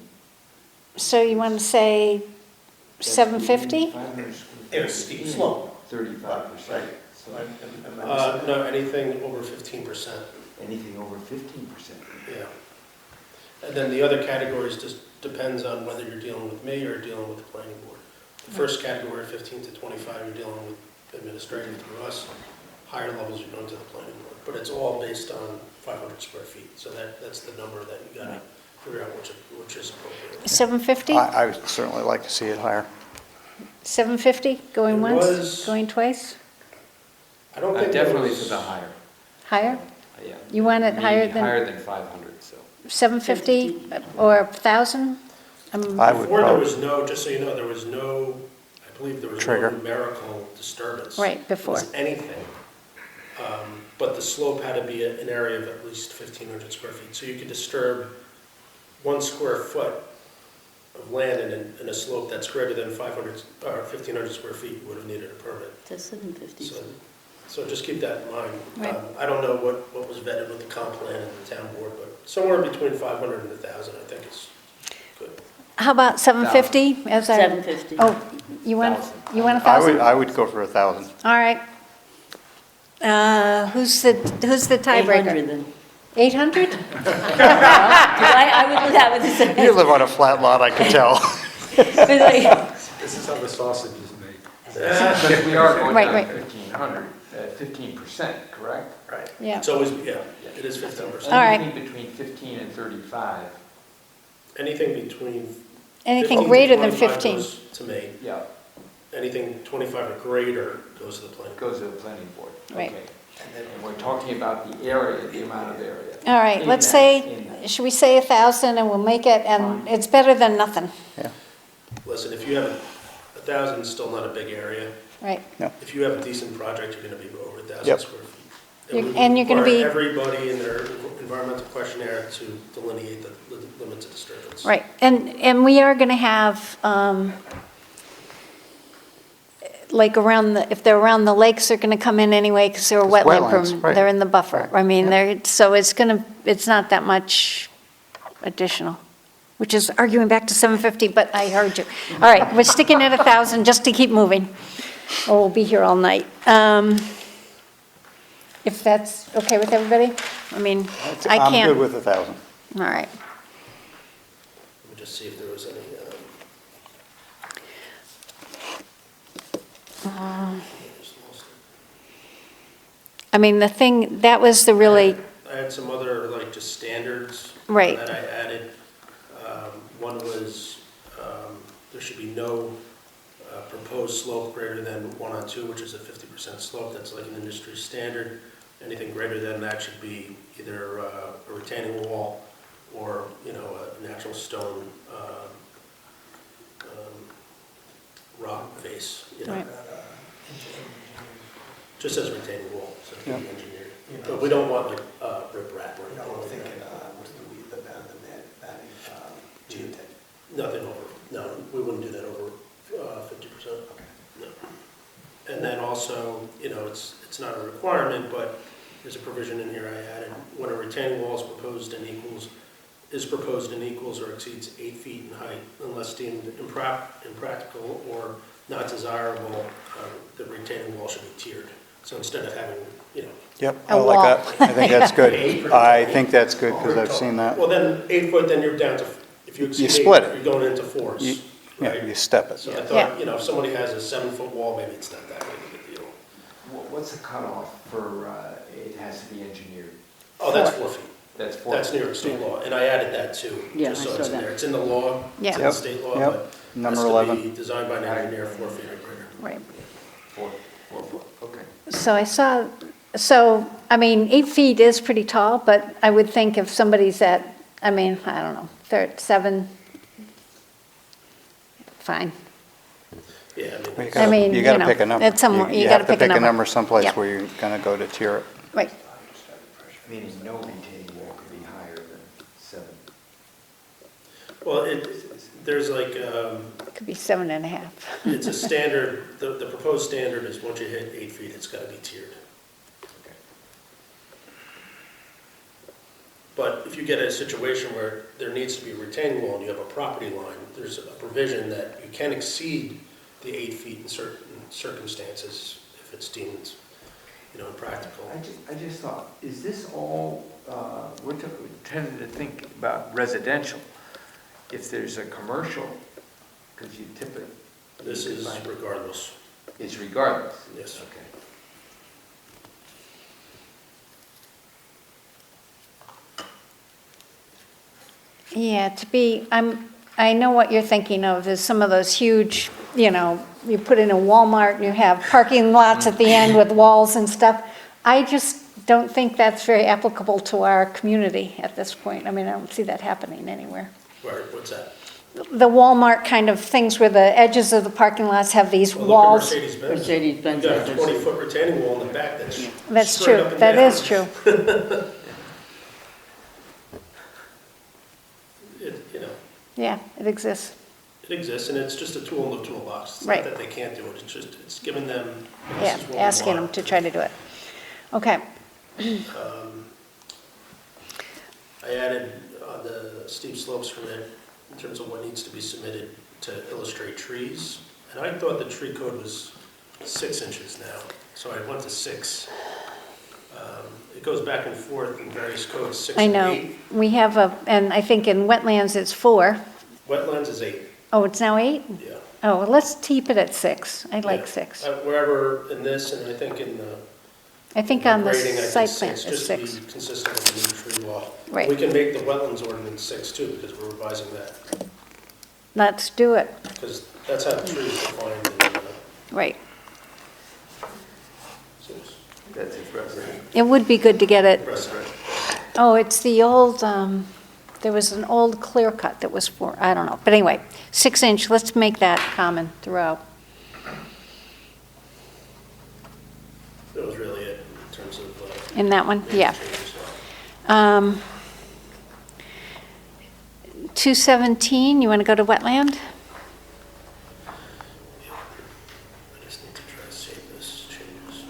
So you want to say 750? 500 square In a feet steep is slope. 35%. So No, anything over 15%, anything over 15%. yeah. And then the other categories just depends on whether you're dealing with me or dealing with the planning board. The first category, 15 to 25, you're dealing with administrative through us. Higher levels, you're going to the planning board. But it's all based on 500 square feet. So that's the number that you gotta figure out which is appropriate. 750? I would certainly like to see it higher. 750, going It once, was- going twice? I don't think there Definitely was- for the higher, Higher? yeah. You want it higher Maybe than- Higher than 500, so. 750 or 1,000? I would Before there probably, was no, just so you know, there was no, I believe there was no Trigger. numerical disturbance. Right, It before. was anything. But the slope had to be an area of at least 1,500 square feet. So you could disturb 1 square foot of land in a slope that's greater than 500, or 1,500 square feet, you would have needed a permit. That's 750. So just keep that in mind. Right. I don't know what was vetted with the comp plan and the town board, but somewhere between 500 and 1,000, I think is good. How about 750? As our- 750. Oh, you want 1,000? I would go for 1,000. All right. Who's the 800 tiebreaker? then. 800? 'Cause I would, that would say. You live on a flat lot, I can tell. This is how the sausage is made. Because we are going Right, down right. 1,500. 15%, correct? Right. Yeah. It's always, yeah, it is 15%. All right. Anything between 15 and 35, Anything between. Anything 15 to greater than 25 15. goes to me. yeah, Anything 25 or greater goes to the planning. goes to the planning board. Right. Okay. And we're talking about the area, the amount of area. All right, In let's that- say, in that. should we say 1,000 and we'll make it, and it's better than nothing, Listen, if you have 1,000, it's still not a big area. right? If you have a decent project, you're gonna be over 1,000 Yep. square feet. You're- we and you're gonna require be- everybody in their environmental questionnaire to delineate the limits of disturbance. Right, and we are going to have, like around the, if they're around the lakes, they're going to come in anyway because they're a It's wetland, wetlands, right. they're in the buffer. I mean, they're, so it's not that much additional, which is arguing back to 750, but I heard you. All right, we're sticking at 1,000 just to keep moving, or we'll be here all night. If that's okay with everybody? I mean, I I'm can't. good with 1,000. All right. Let me just see if there was any, I mean, the thing, that was the really, I had some other, like, just standards. Right. That I added. One was, there should be no proposed slope greater than 1 on 2, which is a 50% slope. That's like an industry standard. Anything greater than that should be either a retaining wall or, you know, a natural stone rock face, you know. Right. Just as retaining wall, so it can be Yeah. engineered. You know, But we don't want like riprap or You know, anything I'm like thinking, that. what's the batting, geotech. Nothing over, no, we wouldn't do that over 50%. No. And then also, you know, it's not a requirement, but there's a provision in here I added. When a retaining wall is proposed and equals or exceeds 8 feet in height, unless deemed impractical or not desirable, the retaining wall should be tiered. So instead of having, you know, Yep, A I like wall. that. I think that's good. I think that's good because I've seen that. well, then 8 foot, then you're down to, if you exceed 8, split it. you're going into 4s, You- Yeah, right? you step it. So I Yeah. thought, you know, if somebody has a 7-foot wall, maybe it's not that big of a deal. What's the cutoff for, it has to be engineered? Oh, that's 4 feet. That's 4. That's New York State law, and I added that too. Yeah, just so I it's saw in that. there. It's in the law, Yeah. it's in the state law, Yep. but Number has to 11. be designed by an engineer 4 feet or greater. right. 4 foot, okay. So I saw, so, I mean, 8 feet is pretty tall, but I would think if somebody's at, I mean, I don't know, 7, fine. Yeah, You I mean, I mean, You gotta you know, pick a number. it's somewhere- you have gotta to pick a number. someplace Yeah. where you're gonna go to tier it. Right, Meaning no retaining wall could be higher than 7. well, there's like, could be 7.5. it's a standard, the proposed standard is once you hit 8 feet, it's gotta be tiered. Okay. But if you get a situation where there needs to be a retaining wall and you have a property line, there's a provision that you can exceed the 8 feet in certain circumstances if it's deemed, you know, impractical. I just thought, is this all, we're tending to think about residential. If there's a commercial, because you typically. This is regardless. It's regardless? Yes. Okay. Yeah, I know what you're thinking of, is some of those huge, you know, you put in a Walmart and you have parking lots at the end with walls and stuff. I just don't think that's very applicable to our community at this point. I mean, I don't see that happening anywhere. What's that? The Walmart kind of things where the edges of the parking lots have these Well, walls. look at Mercedes-Benz. Mercedes-Benz You got a has 20-foot retaining wall in the back that's That's straight true, up and that down. is true. You know, Yeah, it exists. it exists, and it's just a tool in the toolbox. It's Right. not that they can't do it, it's just, it's giving them, this Yeah, is what we asking them want. to try to do it. Okay, I added the steep slopes from it in terms of what needs to be submitted to illustrate trees. And I thought the tree code was 6 inches now, so I went to 6. It goes back and forth in various codes, 6 I and know. 8. We have and I think in wetlands it's 4. Wetlands is 8, Oh, it's now 8? yeah. Oh, well, let's keep it at 6. I like Yeah. 6. Wherever in this, and I think in I think on the Grading, I think site plan six, is just to 6. be consistent with the new tree law. Right. We can make the wetlands ordinance 6 too, because we're revising that, Let's do it, because that's how the tree is defined in the right. That's impressive. It would be good to get it, precedent. oh, it's the old, there was an old clear cut that was for, I don't know. But anyway, 6 inch, let's make that common throughout. That was really it in terms of. In that one? major Yeah. changes. 217, you want to go to wetland? I just need to try to save this changes.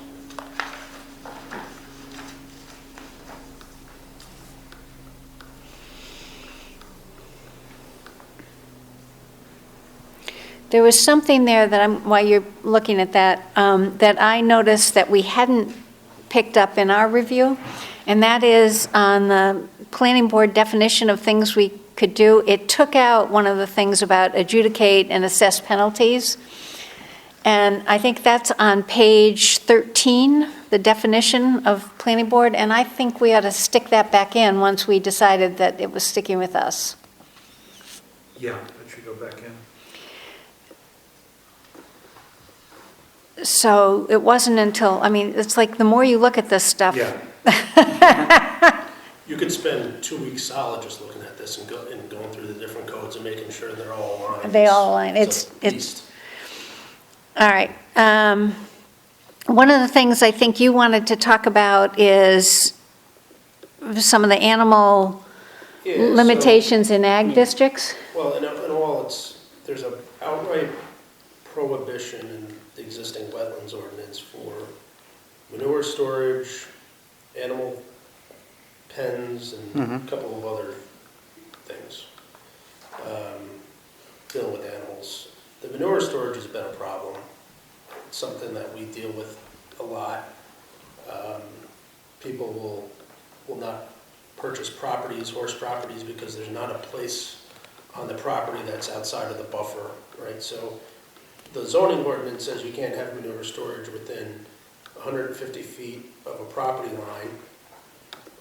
There was something there that while you're looking at that, that I noticed that we hadn't picked up in our review, and that is on the planning board definition of things we could do. It took out one of the things about adjudicate and assess penalties. And I think that's on page 13, the definition of planning board, and I think we ought to stick that back in once we decided that it was sticking with us. Yeah, that should go back in. So it wasn't until, I mean, it's like the more you look at this stuff. Yeah. You could spend 2 weeks solid just looking at this and going through the different codes and making sure they're all aligned. They all align. a It's- beast. All right. One of the things I think you wanted to talk about is some of the animal Yeah, so- limitations in ag districts. Well, in all, there's an outright prohibition in the existing wetlands ordinance for manure storage, animal pens, and a couple of other things dealing with animals. The manure storage has been a problem. It's something that we deal with a lot. People will not purchase properties, horse properties, because there's not a place on the property that's outside of the buffer, right? So the zoning ordinance says you can't have manure storage within 150 feet of a property line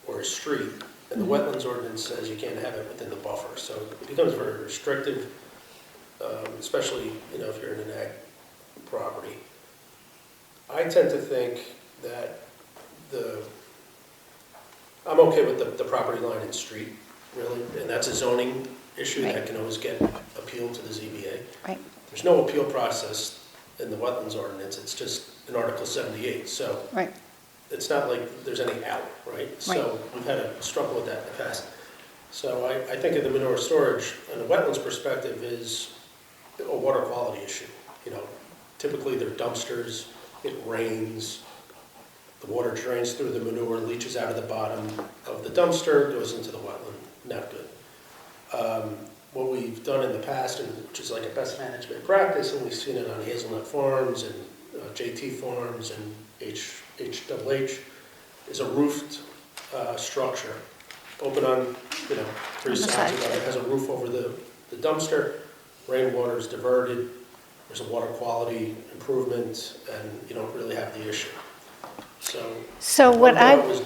or a street, and the wetlands ordinance says you can't have it within the buffer. So it becomes very restrictive, especially, if you're in an ag property. I tend to think that I'm okay with the property line and street, really, and that's a zoning issue Right. that can always get appealed to the ZBA. Right. There's no appeal process in the wetlands ordinance, it's just in Article 78, so Right. it's not like there's any out, right? So we've had a struggle with that in the past. So I think of the manure storage, and the wetlands perspective is a water quality issue. Typically they're dumpsters, it rains, the water drains through the manure, leaches out of the bottom of the dumpster, goes into the wetland, not good. What we've done in the past, and which is like a best management practice, and we've seen it on Hazelnut Farms and JT Farms and HHH, is a roofed structure, open on, 3 sides of it. It has a roof over the dumpster, rainwater is diverted, there's a water quality improvement, and you don't really have the issue. So what my I, thought was,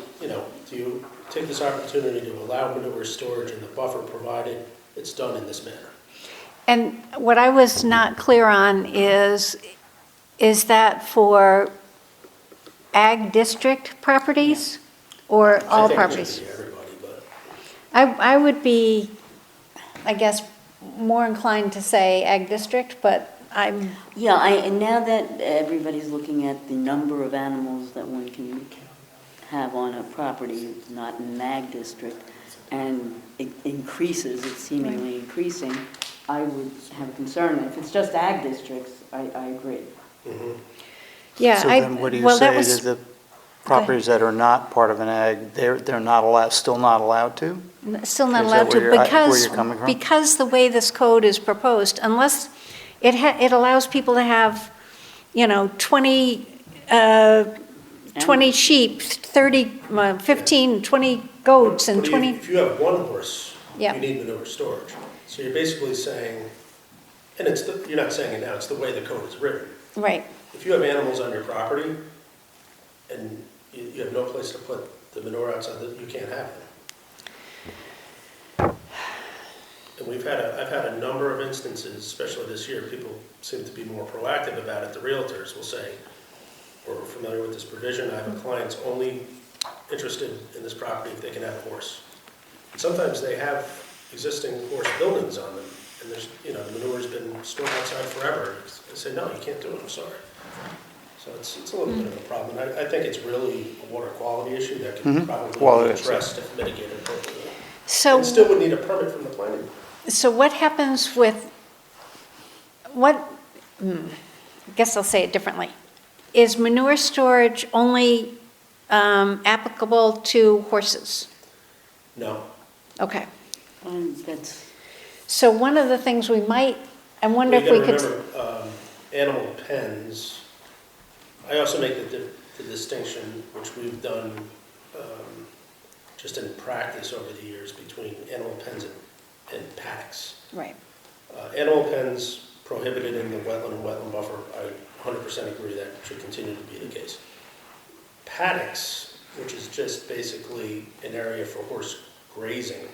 do you take this opportunity to allow manure storage in the buffer provided it's done in this manner? and what I was not clear on is that for ag district properties or all properties? I think it should be everybody, but. I would be, I guess, more inclined to say ag district, but I'm, Yeah, and now that everybody's looking at the number of animals that one can have on a property, it's not in an ag district, and it increases, it's seemingly increasing, I would have a concern. If it's just ag districts, I agree. yeah, So then what do you well, that say was. to the properties that are not part of an ag, they're not allowed, still not allowed to? Still not Is that allowed where to, you're- where because, you're coming from? because the way this code is proposed, unless it allows people to have, 20 sheep, 30, 15, 20 goats, and But 20, If you have one horse, Yeah. you need manure storage. So you're basically saying, and you're not saying it now, it's the way the code is written. right, If you have animals on your property, and you have no place to put the manure outside, that you can't have them. And I've had a number of instances, especially this year, people seem to be more proactive about it. The realtors will say, we're familiar with this provision, I have a client's only interested in this property if they can have a horse. And sometimes they have existing horse buildings on them, and there's, the manure's been stored outside forever. They say, no, you can't do it, I'm sorry. So it's a little bit of a problem. I think it's really a water quality issue that can probably be addressed if mitigated appropriately. And still would need a permit from the planning board. So what happens with, I guess I'll say it differently. Is manure storage only applicable to horses? No. Okay. That's, So one of the things we might, I wonder if we You could. gotta remember, animal pens, I also make the distinction, which we've done just in practice over the years, between animal pens and paddocks. Right. Animal pens prohibited in the wetland and wetland buffer, I 100% agree that should continue to be the case. Paddocks, which is just basically an area for horse grazing.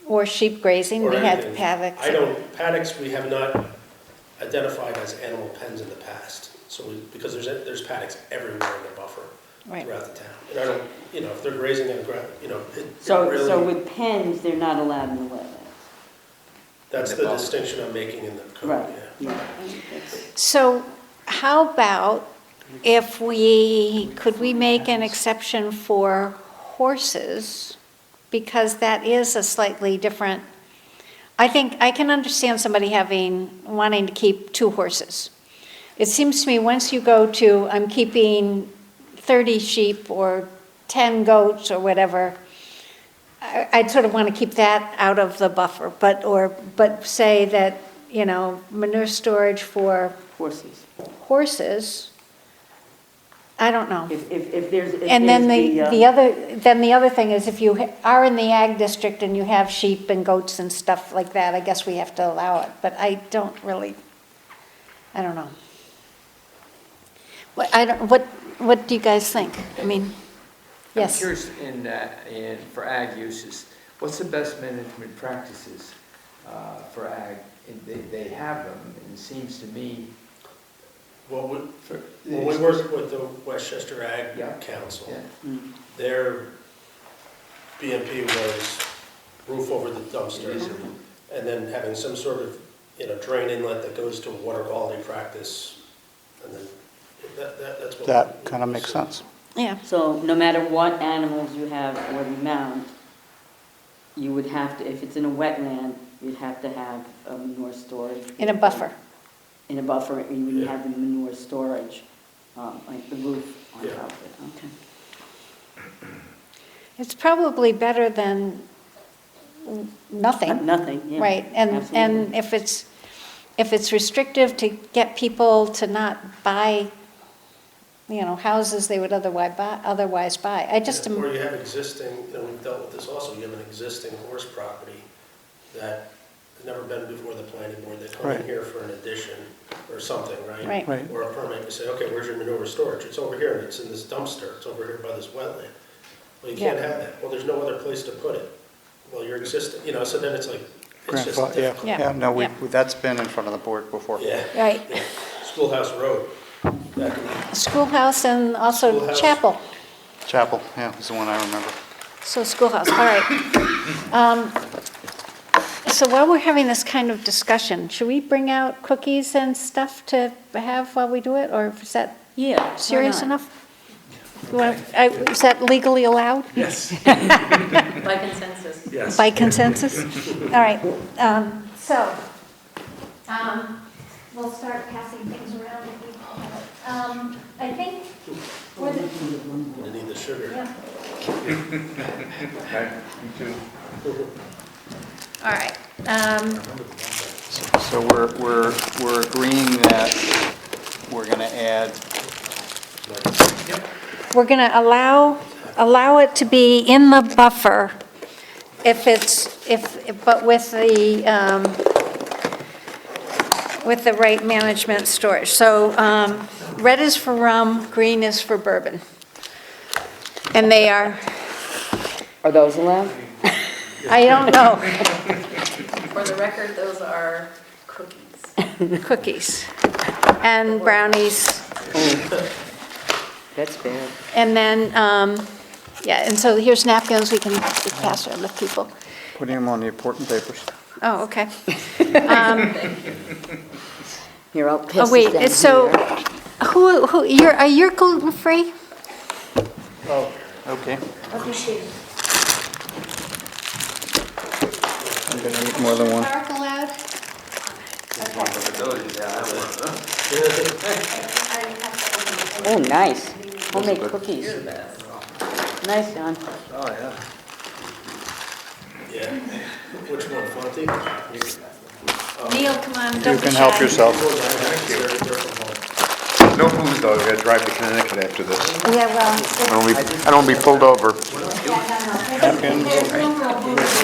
Or sheep grazing, or we had anything. paddocks. Paddocks we have not identified as animal pens in the past. So because there's paddocks everywhere in the buffer throughout the town. And I don't, if they're grazing on ground, so really, with pens, they're not allowed in the wetlands. that's the distinction I'm making in the code. Right, Yeah. yeah. That's- So how about if could we make an exception for horses? Because that is a slightly different, I think, I can understand somebody wanting to keep 2 horses. It seems to me once you go to, I'm keeping 30 sheep or 10 goats or whatever, I'd sort of want to keep that out of the buffer, but say that, manure storage for horses, I don't know. If there's, if And then there's the other thing is if you are in the ag district and you have sheep and goats and stuff like that, I guess we have to allow it, but I don't know. What do you guys think? I mean, yes. I'm curious, for ag uses, what's the best management practices for ag? And they have them, and it seems to me. Well, when we worked with the Westchester Ag Council, their BMP was roof over the dumpster, and then having some sort of, drain inlet that goes to a water quality practice, and then that's what. That kind of makes sense. Yeah. So no matter what animals you have or the amount, you would have to, if it's in a wetland, you'd have to have a manure storage. In a buffer. In a buffer, you would have the manure storage, like the roof on top of it. Okay. It's probably better than nothing. Nothing, yeah. Right, and Absolutely. if it's restrictive to get people to not buy, houses they would otherwise buy. I just am. Or you have existing, we've dealt with this also, you have an existing horse property that has never been before the planning board, they come in here for an addition or something, right? Right. Or a permit, you say, okay, where's your manure storage? It's over here, and it's in this dumpster, it's over here by this wetland. Well, you can't have that. Well, there's no other place to put it. Well, you're existing, so then it's like, it's just difficult. That's been in front of the board before. Yeah. Right. Yeah. Schoolhouse Road. Schoolhouse and also Schoolhouse. chapel. Chapel, is the one I remember. So schoolhouse, all right. So while we're having this kind of discussion, should we bring out cookies and stuff to have while we do it? Or is that Yeah. serious enough? Is that legally allowed? Yes. By consensus. Yes. By consensus? All right, we'll start passing things around. I think, You need the sugar. all right. So we're agreeing that we're going to add, We're going to allow it to be in the buffer but with the right management storage. So red is for rum, green is for bourbon. And they are, Are those allowed? I don't know, For the record, those are cookies. cookies and brownies. That's bad. And then, yeah, and so here's napkins we can pass around with people. Putting them on the important papers. Oh, okay. Here, I'll pass Oh, wait, this so down here. are you gluten-free? Oh, okay. I'm gonna eat more than one. Park allowed? Oh, nice. Homemade cookies. Nice, John. Oh, yeah. Yeah. Which one, Fonty? Neil, come on, You don't be can help shy. yourself. No booze though, I gotta drive to Connecticut after this. Yeah, well. I don't wanna be pulled over.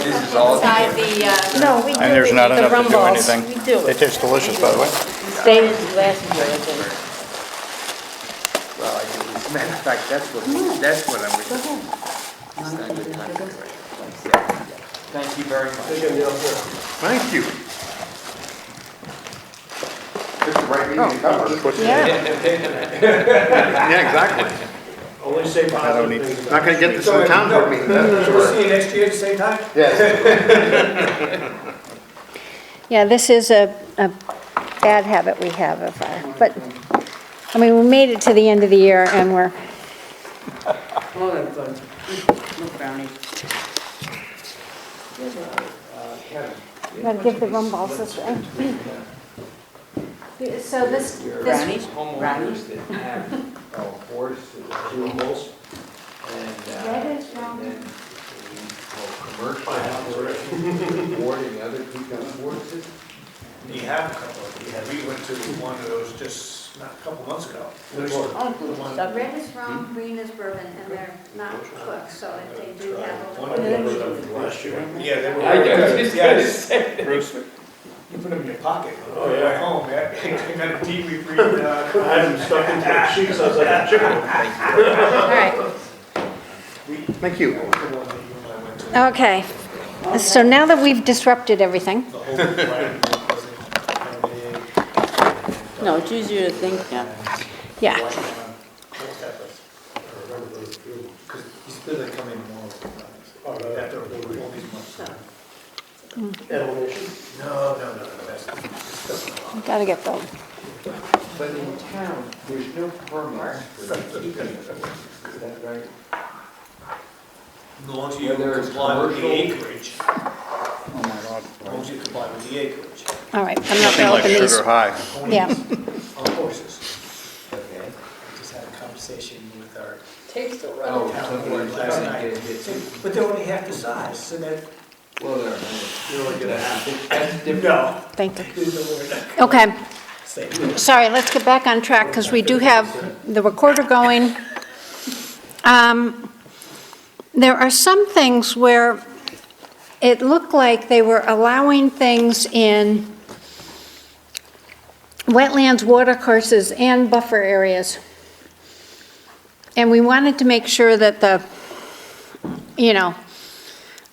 Inside the, no, we do. And there's not the enough to rum do balls. anything. We do They it. taste delicious, by the way. They, Last year, I think. Well, as a matter of fact, that's what I'm with. It's not a good time. Thank you very much. Thank you. Just the right meeting to cover. yeah. Yeah, exactly. Only say positive things. Not gonna get this in the town board meeting, that's for We'll sure. see you next year at the same time? Yes. Yeah, this is a bad habit we have of our, but, I mean, we made it to the end of the year and we're, Oh, that's fun. No brownies. gotta give the rum balls this way. So this, Brownies? Homeowners that have a horse, animals, and then commercial houses, board and other people's horses. You have a couple of, we went to one of those just not a couple months ago. red is rum, green is bourbon, and they're not cooked, so if they do have a One little of bit. them was from last year. Yeah, they were. I was just Yeah, gonna say. Bruce, you put them in your pocket. Oh, yeah. At home, yeah. You got a deep freeze. I had them stuck into the sheets, I was like a chicken. All right, Thank you. okay. So now that we've disrupted everything, The whole plan wasn't No, it's easier to think now. yeah. Because you still didn't come in more. After all these months. Elevation. No, that's. Gotta get those. But in town, there's no permits for keeping horses, is that right? As long as you Whether it's comply with the commercial- acreage. Oh, my God. As long as you comply with the acreage. All right, I'm not Nothing gonna like open these. sugar high. Yeah. On horses. Okay. I just had a conversation with our Oh, town somebody board last doesn't night. get hit. But they're only half the size, so that. Well, there, You only get a half. that's different. No. Thank you. There's no word. Okay, Same. sorry, let's get back on track because we do have the recorder going. There are some things where it looked like they were allowing things in wetlands, watercourses, and buffer areas. And we wanted to make sure that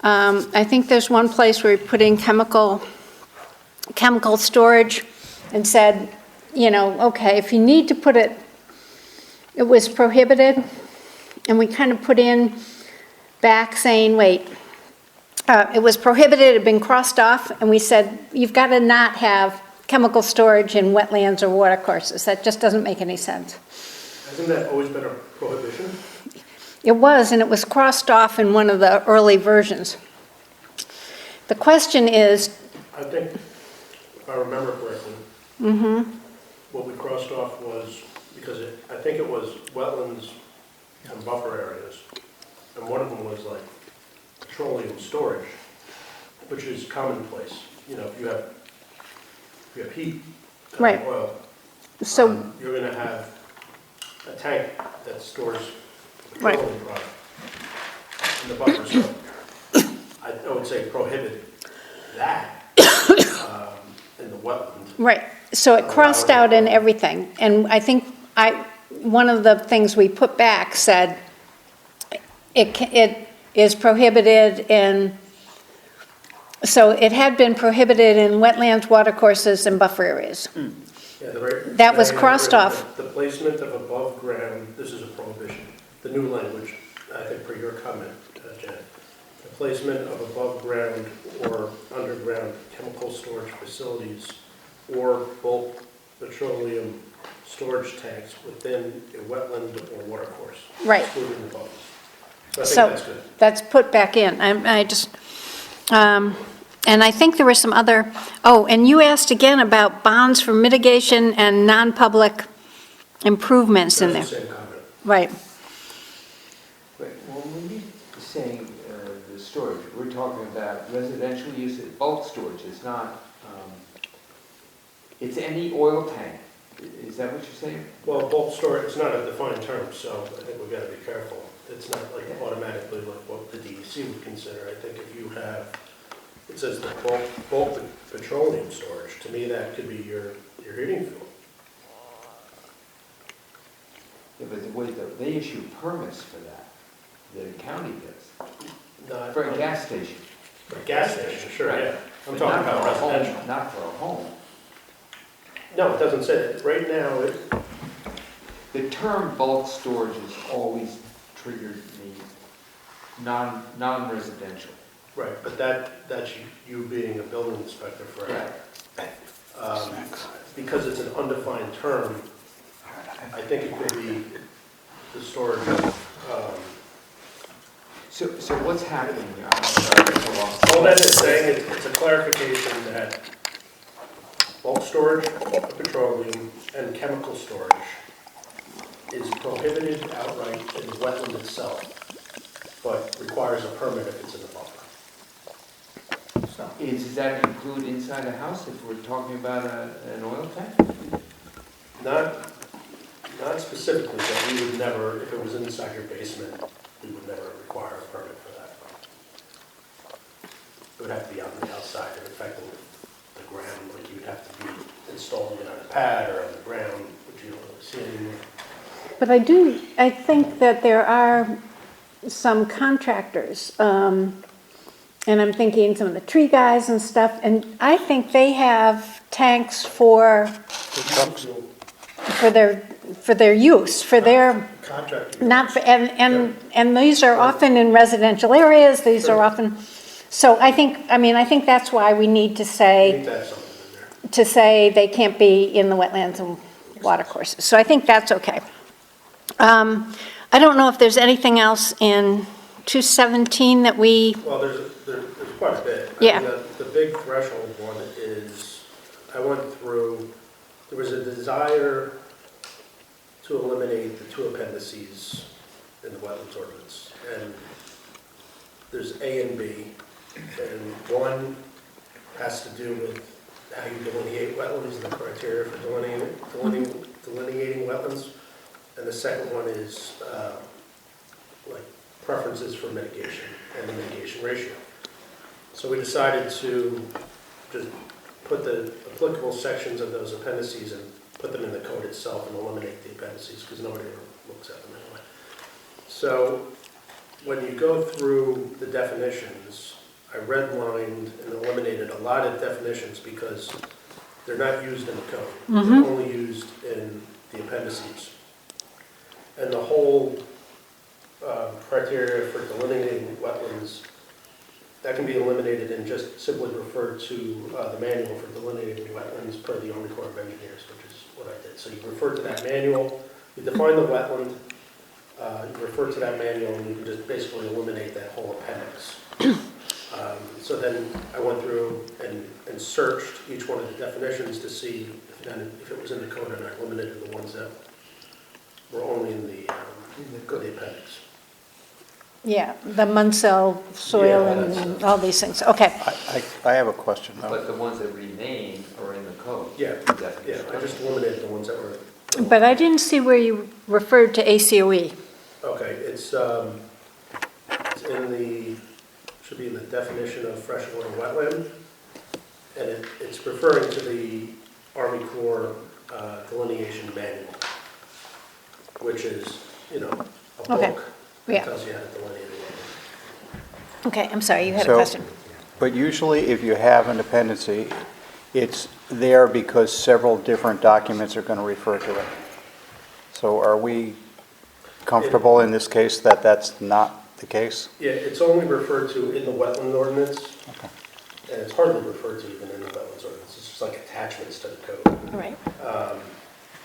I think there's one place where we put in chemical storage and said, okay, if you need to put it, it was prohibited. And we kind of put in back saying, wait, it was prohibited, it had been crossed off, and we said, you've got to not have chemical storage in wetlands or watercourses. That just doesn't make any sense. Hasn't that always been a prohibition? It was, and it was crossed off in one of the early versions. The question is, I think, if I remember correctly, what we crossed off was, because I think it was wetlands and buffer areas, and one of them was like petroleum storage, which is commonplace. If you have heat, Right. oil, so, you're gonna have a tank that stores Right. petroleum product in the buffer zone. I would say prohibit that in the wetland. right, so it crossed out in everything. And I think one of the things we put back said, it is prohibited in, so it had been prohibited in wetlands, watercourses, and buffer areas. Yeah, the right- That was right, crossed right, off. The placement of above ground, this is a prohibition, the new language, I think per your comment, Janet. The placement of above ground or underground chemical storage facilities or bulk petroleum storage tanks within a wetland or watercourse. Right. Excluding the buffers. So I So think that's good. that's put back in. I just, and I think there were some other, oh, and you asked again about bonds for mitigation and non-public improvements in there. That's the same comment. Right. But when we saying the storage, we're talking about residential use, bulk storage, it's not, it's any oil tank. Is that what you're saying? Well, bulk storage, it's not a defined term, so I think we've got to be careful. It's not like automatically like what the DEC would consider. I think if you have, it says the bulk petroleum storage, to me that could be your heating fuel. Yeah, but the way that they issue permits for that, the county does, Not for a gas station. For a gas station, sure, Right. yeah. I'm But talking not about for a home, residential. not for a home. No, it doesn't say that. Right now, The term bulk storage has always triggered me, non-residential. right, but that's you being a building inspector for because it's an undefined term, I think it could be the storage of, So what's happening here? I'm sorry, it's a long- all that is saying, it's a clarification that bulk storage of petroleum and chemical storage is prohibited outright in the wetland itself, but requires a permit if it's in the buffer. Does that include inside a house if we're talking about an oil tank? Not specifically, but we would never, if it was inside your basement, we would never require a permit for that. It would have to be on the outside and affecting the ground, like you'd have to be installing it on a pad or on the ground, which you don't really see anymore. But I think that there are some contractors, and I'm thinking some of the tree guys and stuff, and I think they have tanks for their use, for their, Contractor. not, for and these are often in residential areas, these are often, so I think that's why we need to I say, think that's something in there. they can't be in the wetlands and watercourses. So I think that's okay. I don't know if there's anything else in 217 that we, Well, there's quite a bit. Yeah. I mean, the big threshold one is, I went through, there was a desire to eliminate the two appendices in the wetlands ordinance. And there's A and B, and one has to do with how you delineate wetlands and the criteria for delineating wetlands. And the second one is like preferences for mitigation and the mitigation ratio. So we decided to just put the applicable sections of those appendices and put them in the code itself and eliminate the appendices because nobody ever looks at them anyway. So when you go through the definitions, I redlined and eliminated a lot of definitions because they're not used in the code. They're only used in the appendices. And the whole criteria for delineating wetlands, that can be eliminated and just simply refer to the manual for delineating wetlands per the Army Corps of Engineers, which is what I did. So you refer to that manual, you define the wetland, you refer to that manual, and you can just basically eliminate that whole appendix. So then I went through and searched each one of the definitions to see if it was in the code, and I eliminated the ones that were only in the appendix. yeah, the Munsell soil Yeah, and all these things, okay. I have a question though. But the ones that remain are in the code. Yeah, Definition. yeah, I just eliminated the ones that were. But I didn't see where you referred to ACOE. Okay, it's in the, should be in the definition of freshwater wetland, and it's referring to the Army Corps delineation manual, which is, a Okay. book. Yeah. tells you how to delineate it. Okay, I'm sorry, you had a So- question. But usually if you have a dependency, it's there because several different documents are going to refer to it. So are we comfortable in this case that that's not the case? Yeah, it's only referred to in the wetland ordinance, and it's hardly referred to even in the wetlands ordinance. It's just like attachments to the code. All right.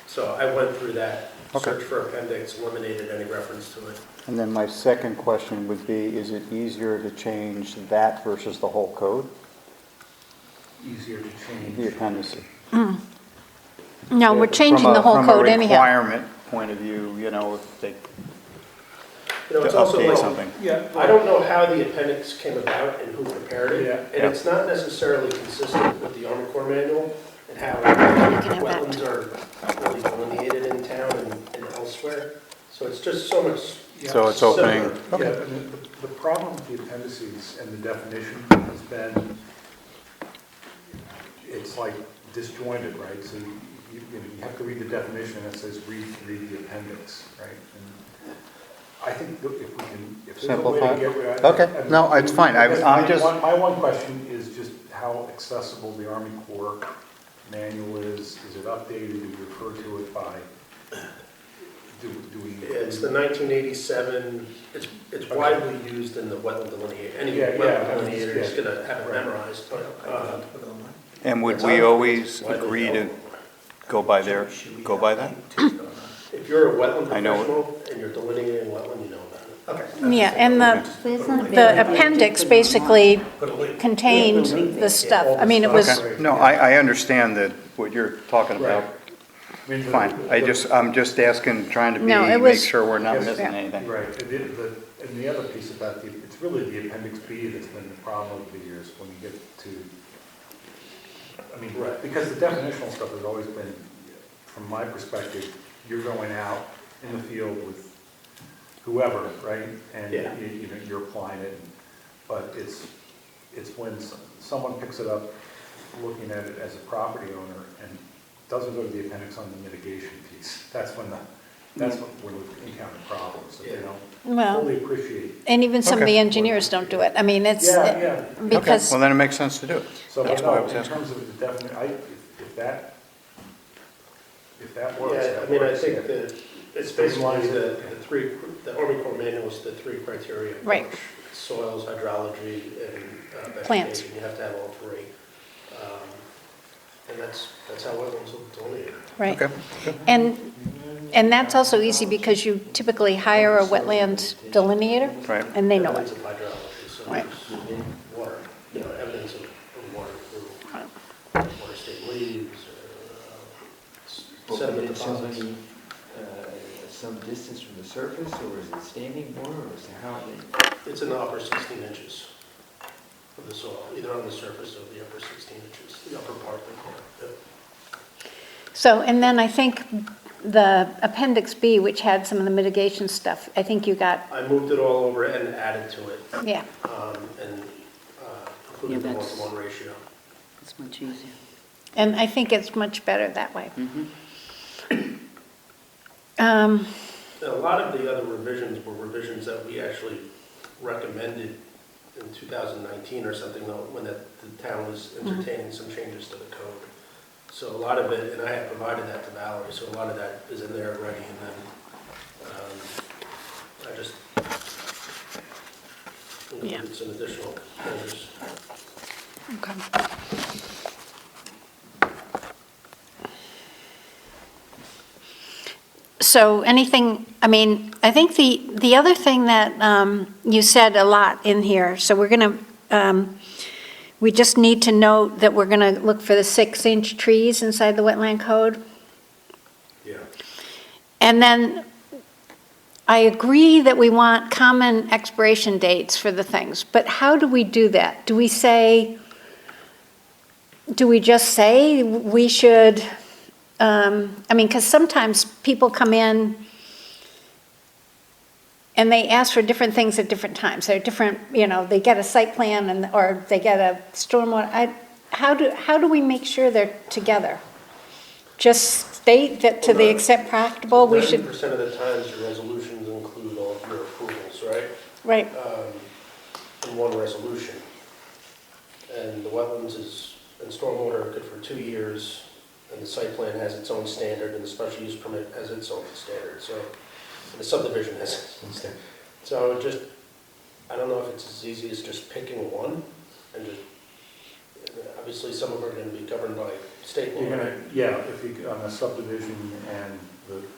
So I went through that, Okay. searched for appendix, eliminated any reference to it. And then my second question would be, is it easier to change that versus the whole code, Easier to the change. appendices? No, we're changing the whole code From a anyhow. requirement point of view, you know, if they, You know, it's To also update like, something. yeah, I don't know how the appendix came about and who prepared it. Yeah. And it's not necessarily consistent with the Army Corps manual and how have that. wetlands are really delineated in town and elsewhere. So it's just so much. So it's opening- simpler. Yeah, I mean, the problem with the appendices and the definition has been, it's like disjointed, right? So you have to read the definition and it says read the appendix, right? And I think that if we can, if there's a way Simplify? to get rid of. Okay. No, it's fine. Because I'm just- My one question is just how accessible the Army Corps manual is. Is it updated? Do we refer to it by, do we? It's the 1987, it's widely used in the wetland delineation. Any Yeah, wetland yeah, delineator is yeah. going to have it memorized, but and would It's we on- always it's widely agree to available. go by their, go by that? if you're a wetland I know it. professional and you're delineating wetland, you know about it. Yeah, and the appendix basically contained the stuff. I mean, it was, Okay. No, I understand that what you're talking about. I mean, Fine. I'm just asking, trying to No, it make was- sure we're not Yes. missing Yeah. anything. Right, and the other piece about it's really the appendix B that's been the problem over the years when you get to, I mean, Right. because the definitional stuff has always been, from my perspective, you're going out in the field with whoever, right? And Yeah. you're applying it, but it's when someone picks it up, looking at it as a property owner and doesn't go to the appendix on the mitigation piece. That's when we encounter problems, that they don't well, fully appreciate. and even some of the Okay. engineers don't do it. I mean, it's, Yeah, yeah. because, Well, then it makes sense to do it. So, That's but why I no, was in asking. terms of the definite, if that works. Yeah, that I mean, I works, think yeah. that it's basically the Army Corps manual is the three criteria. Right. Soils, hydrology, and Plants. vegetation. You have to have all three. And that's how wetlands will delineate. right. Okay. And that's also easy because you typically hire a wetland delineator. Right. And they know Evidence it. of hydrology, so Right. there's water, evidence of water through water state leaves, sediment deposits. Some distance from the surface, or is it standing water, or is it how? It's in the upper 16 inches of the soil, either on the surface or the upper 16 inches, the upper part of the core. So, and then I think the Appendix B, which had some of the mitigation stuff, I think you got, I moved it all over and added to it, yeah. and included the Yeah, that's- 1-to-1 ratio. It's much easier. And I think it's much better that way. And a lot of the other revisions were revisions that we actually recommended in 2019 or something, though, when the town was entertaining some changes to the code. So a lot of it, and I have provided that to Valerie, so a lot of that is in there already, and then I just included some additional measures. Okay. So anything, I mean, I think the other thing that you said a lot in here, so we're going to, we just need to note that we're going to look for the 6-inch trees inside the wetland code. Yeah. And then I agree that we want common expiration dates for the things, but how do we do that? Do we just say we should, I mean, because sometimes people come in and they ask for different things at different times. They're different, they get a site plan or they get a stormwater. How do we make sure they're together? Just state that to the extent practicable, we should. 90% of the times, your resolutions include all of your approvals, so Right. in one resolution. And the wetlands and stormwater are good for 2 years, and the site plan has its own standard, and the special use permit has its own standard, so, and the subdivision has its own standard. So just, I don't know if it's as easy as just picking one, and just, obviously some of them are gonna be governed by state law. You're gonna, yeah, if you, on a subdivision and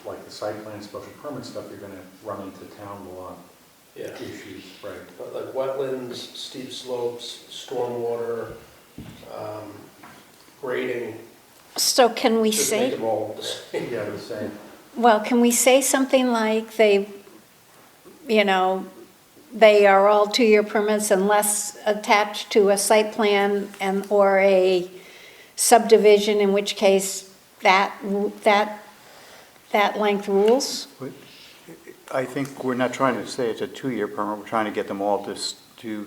like the site plan, special permit stuff, you're gonna run into town law Yeah. issues, right? But like wetlands, steep slopes, stormwater, grading, So can we just make say, them all the same. Yeah, the same. well, can we say something like they, you know, they are all 2-year permits unless attached to a site plan or a subdivision, in which case that length rules? I think we're not trying to say it's a 2-year permit, we're trying to get them all to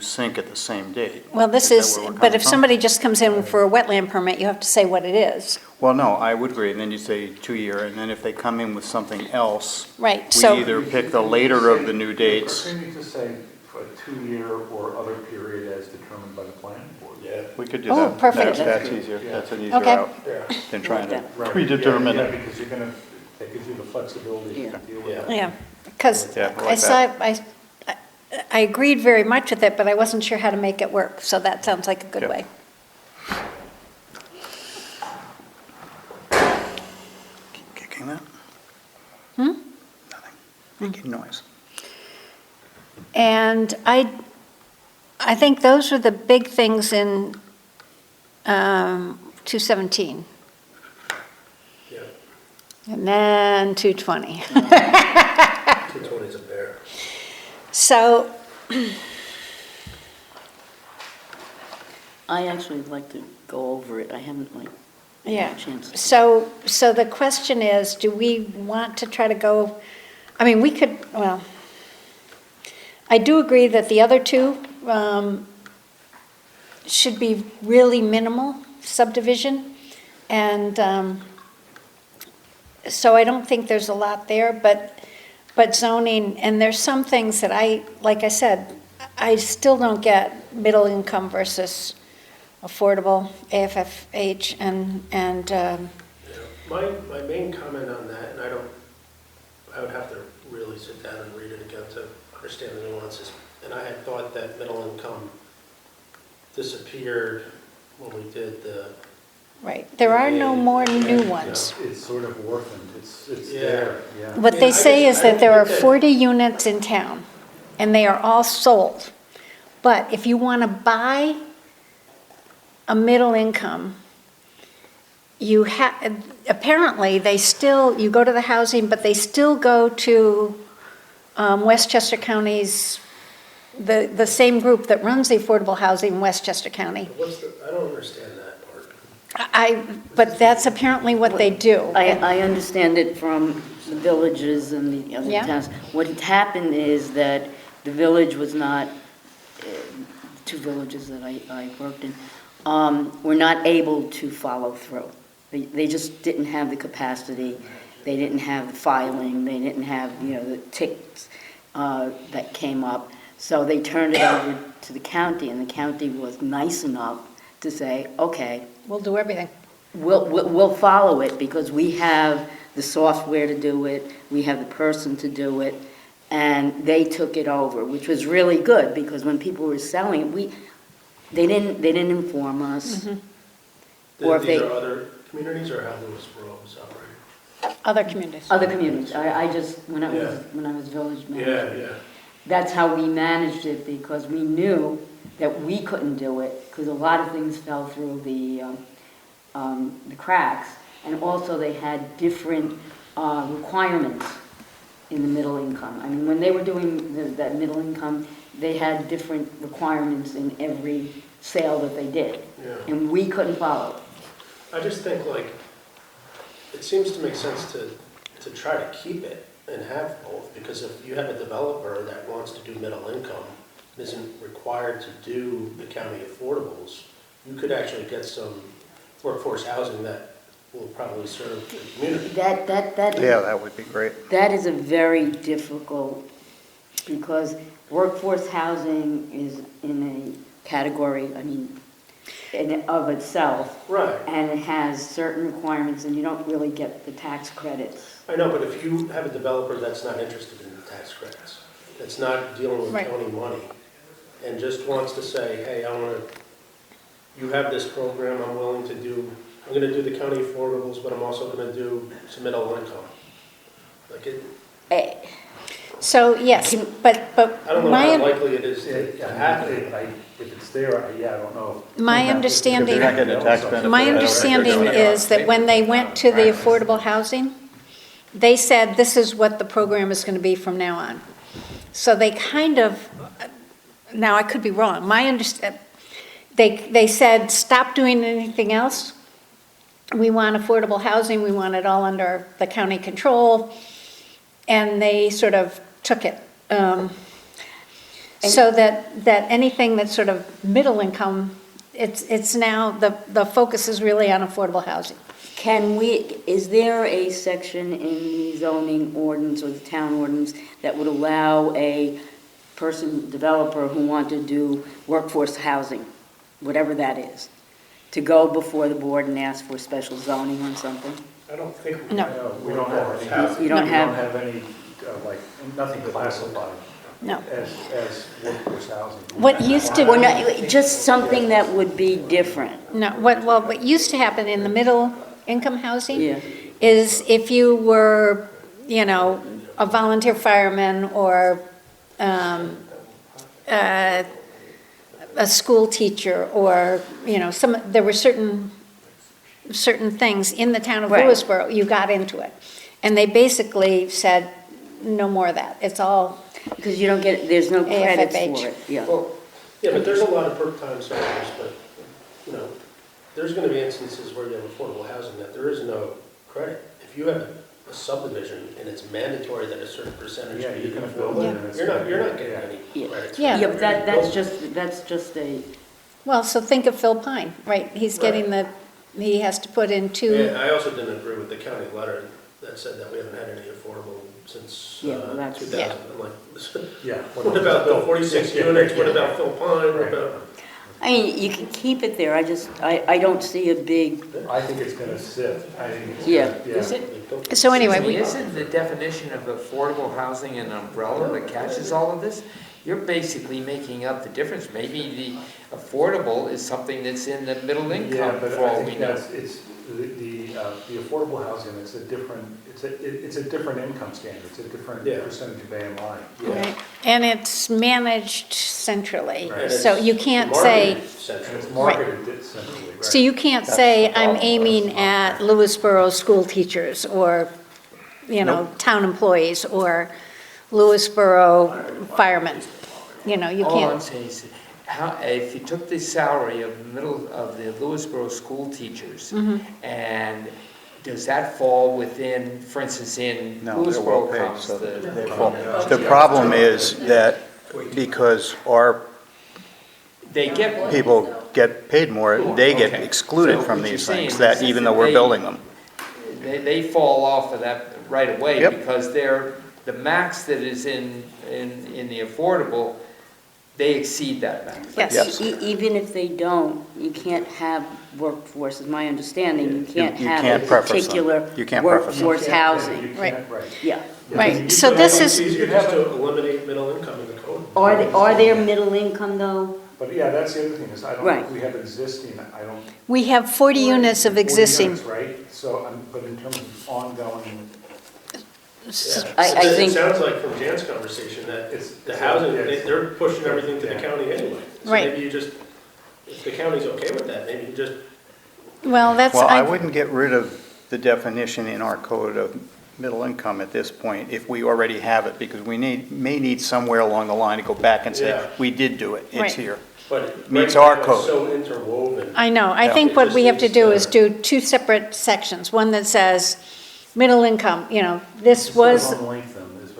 sync at the same date. Well, this that is, where we're but coming if from? somebody just comes in for a wetland permit, you have to say what it is. Well, no, I would agree, and then you say 2-year, and then if they come in with something else, Right, we so, either pick the later of the new dates. Or can you just say for a 2-year or other period as determined by the planning board? Yeah. We could do Oh, that. perfect. That's easier, that's an easier Okay. route Yeah. than trying to Right. predetermine Yeah, it. because you're gonna, that gives you the flexibility to deal with Yeah. that. yeah, because Yeah, I I like saw, I agreed very much with it, but I wasn't sure how to make it work, so that sounds like a good Yeah. way. Keep kicking that? Hmm? Nothing, making noise. And I think those are the big things in 217. Yeah. And then 220. 220 is a bear. So, I actually like to go over it. I haven't like yeah. had a chance. So the question is, do we want to try to go, I mean, we could, well, I do agree that the other two should be really minimal subdivision. And so I don't think there's a lot there, but zoning, and there's some things that like I said, I still don't get middle income versus affordable, AFFH, and Yeah. My main comment on that, and I would have to really sit down and read it again to understand the nuances. And I had thought that middle income disappeared when we did the, right, there are no more new Yeah. ones. It's sort of orphaned, it's Yeah. there, yeah. What Yeah, they I say just- is I that there are don't think that- 40 units in town, and they are all sold. But if you want to buy a middle income, you apparently, you go to the housing, but they still go to Westchester County's, the same group that runs the affordable housing in Westchester County. I don't understand that part. But that's apparently what they do. I understand it from the villages and the other Yeah. towns. What had happened is that the village was not, 2 villages that I worked in, were not able to follow through. They just didn't have the capacity, they didn't have the filing, they didn't have, the ticks that came up. So they turned it over to the county, and the county was nice enough to say, okay, We'll do everything. we'll follow it because we have the software to do it, we have the person to do it, and they took it over, which was really good because when people were selling it, they didn't inform us. Or if These they- are other communities or how Lewisboro is operating? Other communities. Other communities, I just, when I Yeah. was village manager. Yeah. That's how we managed it because we knew that we couldn't do it because a lot of things fell through the cracks. And also they had different requirements in the middle income. I mean, when they were doing that middle income, they had different requirements in every sale that they did. Yeah. And we couldn't follow. I just think it seems to make sense to try to keep it and have both, because if you have a developer that wants to do middle income, and isn't required to do the county affordables, you could actually get some workforce housing that will probably serve the community. Yeah, that would be great. That is a very difficult, because workforce housing is in a category, I mean, in of itself, Right. and it has certain requirements, and you don't really get the tax credits. I know, but if you have a developer that's not interested in the tax credits, that's not dealing with Right. county money, and just wants to say, hey, I want to, you have this program, I'm willing to do, I'm going to do the county affordables, but I'm also going to do some middle income. Like it, Eh, So, yes, but I don't know my, how likely it is to happen. If it's there, I don't know. my understanding, They're not getting a tax benefit. my understanding is that when they went to the affordable housing, they said this is what the program is going to be from now on. So they kind of, now I could be wrong, my understand, they said, stop doing anything else. We want affordable housing, we want it all under the county control, and they sort of took it. So that anything that's sort of middle income, it's now, the focus is really on affordable housing. Can we, is there a section in the zoning ordinance or the town ordinance that would allow a person, developer who want to do workforce housing, whatever that is, to go before the board and ask for special zoning on something? I don't think. No. We don't have any. You don't We have- don't have any, like, nothing classified No. as workforce housing. What used to, Or not, just something that would be different? no, what used to happen in the middle income housing Yeah. is if you were, you know, a volunteer fireman or a school teacher or, you know, there were certain things in the town of Right. Lewisboro, you got into it. And they basically said, no more of that. It's all, Because you don't get, there's no credits AFFH. for it, yeah. Well, yeah, but there's a lot of per-time salaries, but, you know, there's gonna be instances where you have affordable housing that there is no credit. If you have a subdivision and it's mandatory that a certain percentage Yeah, be you can build it Yeah. and it's. you're not getting Yeah. any Yeah. credits. Yeah. Yeah, but that's just a, well, so think of Phil Pine, right? He's getting he has to put in two, Yeah, I also didn't agree with the county letter that said that we haven't had any affordable since Yeah, well, that's- 2000. I'm like, Yeah. what about the 46 units? What about Phil Pine? What about? I mean, you can keep it there, I don't see a big, I think it's gonna sit. I think it's. Yeah. Yeah. so anyway, we, Isn't the definition of affordable housing an umbrella that catches all of this? You're basically making up the difference. Maybe the affordable is something that's in the middle Yeah, income but for I all we think know. it's, the affordable housing, it's a different, it's a different income standard, it's a different Yeah. percentage of AMI. right, and it's managed centrally. Right. So you can't say, And Central. it's marketed centrally, right? so you can't That's say, the I'm problem. aiming at Lewisboro school teachers or, you know, town employees or Lewisboro firemen. You know, you All I'm can't, saying is, if you took the salary of the Lewisboro school teachers, Mm-hmm. and does that fall within, for instance, in No, they're well Lewisboro paid, comes so the. they fall. The problem is that because our They get. people get paid more, they get Okay. excluded So from what these you're things, saying that is even though we're they- building them. They fall off of that right away Yep. because the max that is in the affordable, they exceed that max. yes. Yes. even if they don't, you can't have workforce, is my understanding, you can't You have can't a preface them. particular You can't preface them. workforce You can't- housing, you can't- Right. Right. yeah. Right, so this It's is, easier just to eliminate middle income in the code. Are there middle income though? But yeah, that's the other thing, is I don't, Right. we have existing, I don't. we have 40 units of 40 existing. units, right? So, but in terms of ongoing, Yeah. I It think- sounds like from Jan's conversation that It's- the housing, yeah, it's- they're pushing everything to the Yeah. county anyway. So Right. maybe you just, if the county's okay with that, maybe you just, Well, that's, Well, I wouldn't get rid of the definition in our code of middle income at this point if we already have it, because we may need somewhere along the line to go back and say, Yeah. we did do it, Right. it's here. but. Meets right our now it's code. so interwoven. I know, I Yeah. think It what just we have to needs do to- is do two separate sections. One that says middle income, you know, this was,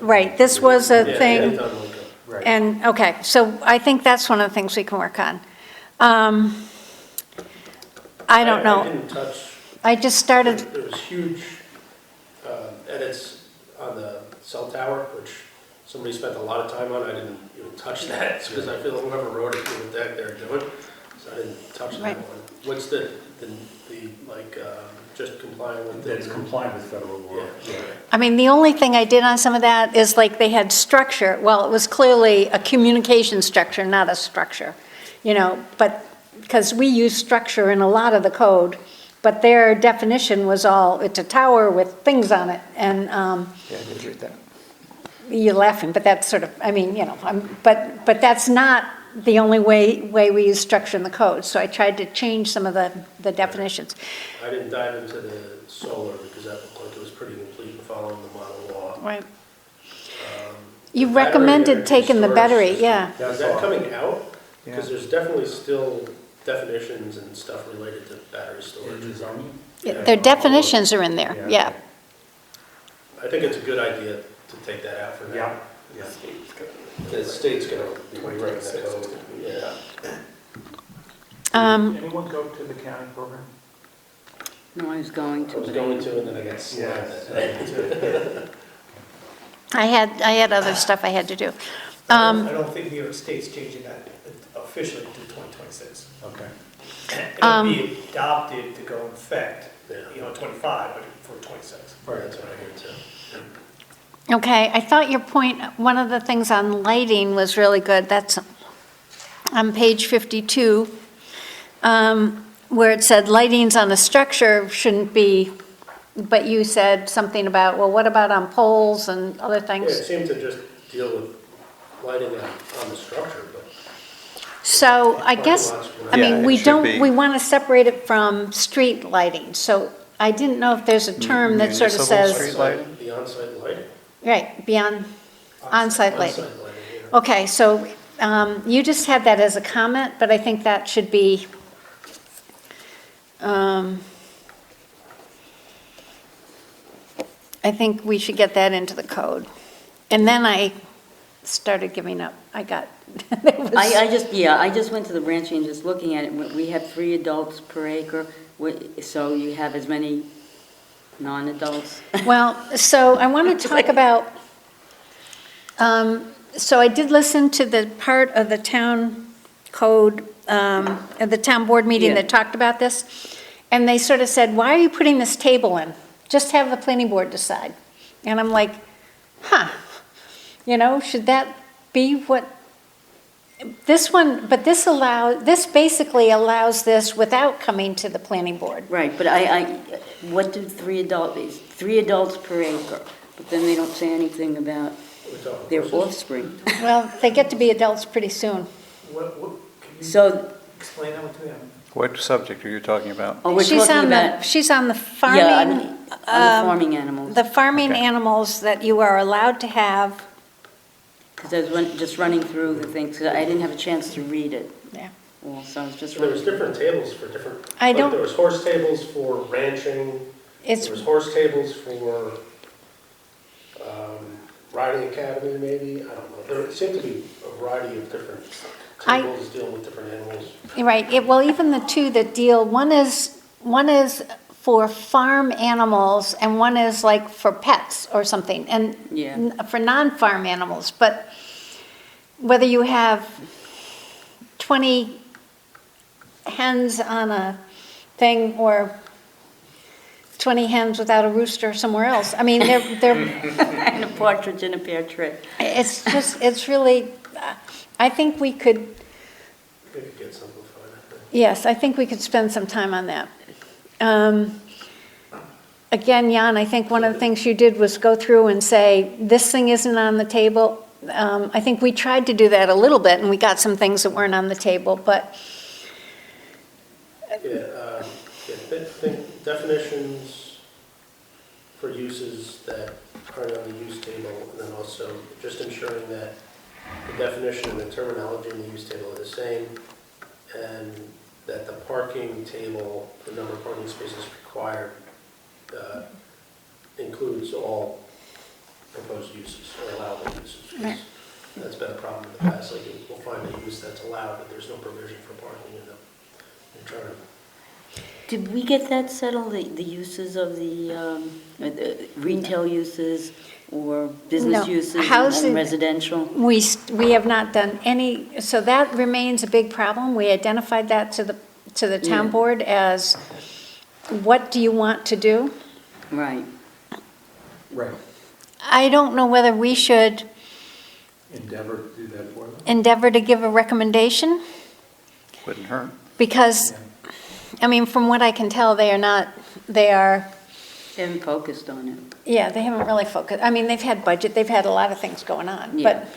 right, this was a Yeah, thing. anytime like that. right. And, okay, so I think that's one of the things we can work on. I don't I know, didn't touch, I just started, there was huge edits on the cell tower, which somebody spent a lot of time on. I didn't even touch that, because I feel whoever wrote it knew what the heck they were doing, so I didn't touch that Right. one. What's the like, just complying with the... It's compliant with federal law. Yeah. I mean, the only thing I did on some of that is like they had structure. Well, it was clearly a communication structure, not a structure, but because we use structure in a lot of the code, but their definition was all, it's a tower with things on it. And Yeah, I did read that. you're laughing, but that's sort of, but that's not the only way we use structure in the code. So I tried to change some of the definitions. I didn't dive into the solar, because that looked like it was pretty complete and following the model law. Right. Um, You the battery recommended energy taking the storage battery, system, yeah. Is that coming out? Yeah. Because there's definitely still definitions and stuff related to battery storage. In zoning? Their definitions are in there, yeah. I think it's a good idea to take that out for now. Yeah. The state's gonna be rewriting that code, yeah. Anyone go to the county program? No, I was going to. I was but going to, and then I got slammed. I had other stuff I had to do. I don't think New York State's changing that officially to 2026. Okay. It'll be adopted to go in effect, Yeah. 25, but for 26. Right, that's what I heard too. Okay, I thought your point, one of the things on lighting was really good. That's on page 52, where it said lightings on a structure shouldn't be, but you said something about, well, what about on poles and other Yeah, it things? seemed to just deal with lighting on the structure, but So I guess, I Yeah, mean, it we should don't, be. we want to separate it from street lighting. So I didn't know if there's a term that sort of Municipal says, street lighting? the on-site lighting. right, beyond on-site lighting. On-site lighting, yeah. Okay, so you just had that as a comment, but I think that should be, I think we should get that into the code. And then I started giving up. I got, there was- I just went to the branch and just looking at it, we have 3 adults per acre, so you have as many non-adults. well, so I want to talk about, so I did listen to the part of the town code, at the town board meeting Yeah. that talked about this. And they sort of said, why are you putting this table in? Just have the planning board decide. And I'm like, should that be what, this one, but this basically allows this without coming to the planning board. Right, but what do 3 adults per acre, but then they don't say anything about We're talking their horses. offspring. Well, they get to be adults pretty soon. Can you So, explain that one to me? What subject are you talking about? oh, we're She's talking on the, about, she's on the yeah, on farming, the farming animals. the farming Okay. animals that you are allowed to have. Because I was just running through the things, 'cause I didn't have a chance to read it. Yeah. Well, so I was just So there was running. different tables for different, I like don't- there was horse tables for ranching, It's, there was horse tables for riding academy maybe, I don't know. There seemed to be a variety of different I- tables dealing with different animals. right, well, even the two that deal, one is for farm animals and one is like for pets or something, and Yeah. for non-farm animals. But whether you have 20 hens on a thing or 20 hens without a rooster somewhere else, I mean, they're And a partridge in a pear tree. it's just, it's really, I think we could, We could get simplified, I think. yes, I think we could spend some time on that. Again, Jan, I think one of the things you did was go through and say, this thing isn't on the table. I think we tried to do that a little bit, and we got some things that weren't on the table, but, Think definitions for uses that aren't on the use table, and then also just ensuring that the definition and the terminology in the use table are the same, and that the parking table, the number of parking spaces required, includes all proposed uses or allowable uses. 'Cause Right. that's been a problem in the past, like we'll find a use that's allowed, but there's no provision for parking in the charter. Did we get that settled, the uses of the retail uses or business No, uses housing- and residential? We have not done any, so that remains a big problem. We identified that to the town Yeah. board as, what do you want to do? Right. Right. I don't know whether we should Endeavor to do that for them. endeavor to give a recommendation, Wouldn't hurt. because, I mean, from what I can tell, they are, They haven't focused on it. yeah, they haven't really focused. I mean, they've had budget, they've had a lot of things going on, Yeah. but,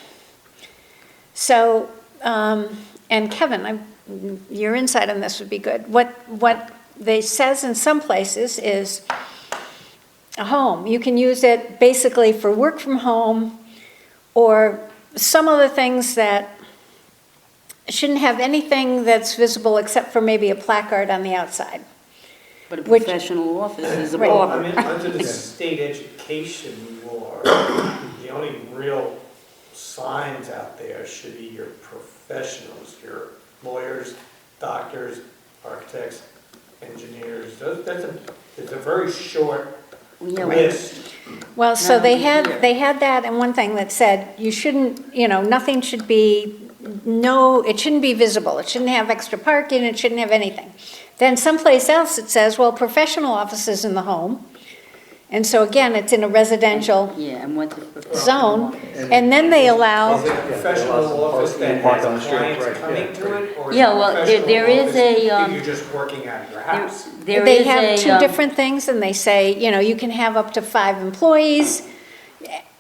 so, and Kevin, your insight on this would be good. What they says in some places is a home. You can use it basically for work from home or some other things that shouldn't have anything that's visible except for maybe a placard on the outside. But a Which- professional office is a Right. Well, I barber. mean, under the state education law, the only real signs out there should be your professionals, your lawyers, doctors, architects, engineers. It's a very short Yeah, list. Well, so No, they here. had that and one thing that said, you shouldn't, nothing should be, it shouldn't be visible. It shouldn't have extra parking, it shouldn't have anything. Then someplace else it says, well, professional offices in the home. And so again, it's in a residential Yeah, and what's a professional zone. office? And then they allow, Is it a professional office that Park has on the street, clients right, coming yeah. to it? Or is Yeah, it a well, professional there is office a, if you're just working out of your house? There they is have a, two different things and they say, you can have up to 5 employees.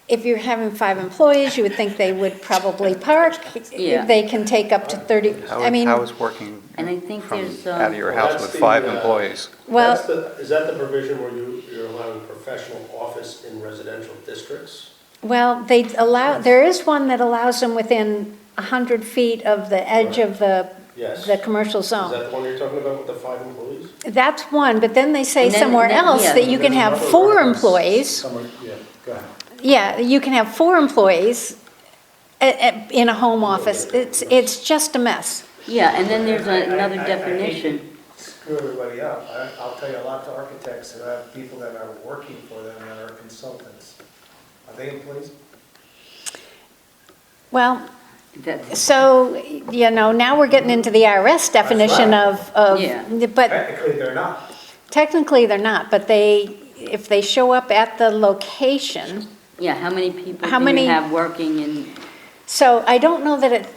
If you're having 5 employees, you would think they would probably park. Yeah. They can take up to 30, I mean, How is working And I think from there's, out of your Well, house that's with the, 5 uh, employees? well, Is that the provision where you're allowing professional office in residential districts? well, there is one that allows them within 100 feet of the edge of the Yes. commercial Is zone. that the one you're talking about with the 5 employees? That's one, but then they say And then- somewhere then- else yeah, that you can There's have another 4 reference employees. Somewhere, yeah, go ahead. Yeah, you can have 4 employees in a home office. It's just a mess. yeah, and then there's another I hate definition. to Screw everybody up. I'll tell you a lot to architects that have people that are working for them that are consultants. Are they employees? Well, That's- so, now we're getting into the IRS definition That's of, Yeah. but Technically, they're not. technically they're not, but if they show up at the location, Yeah, how many people How do many- you have working in, so I don't know that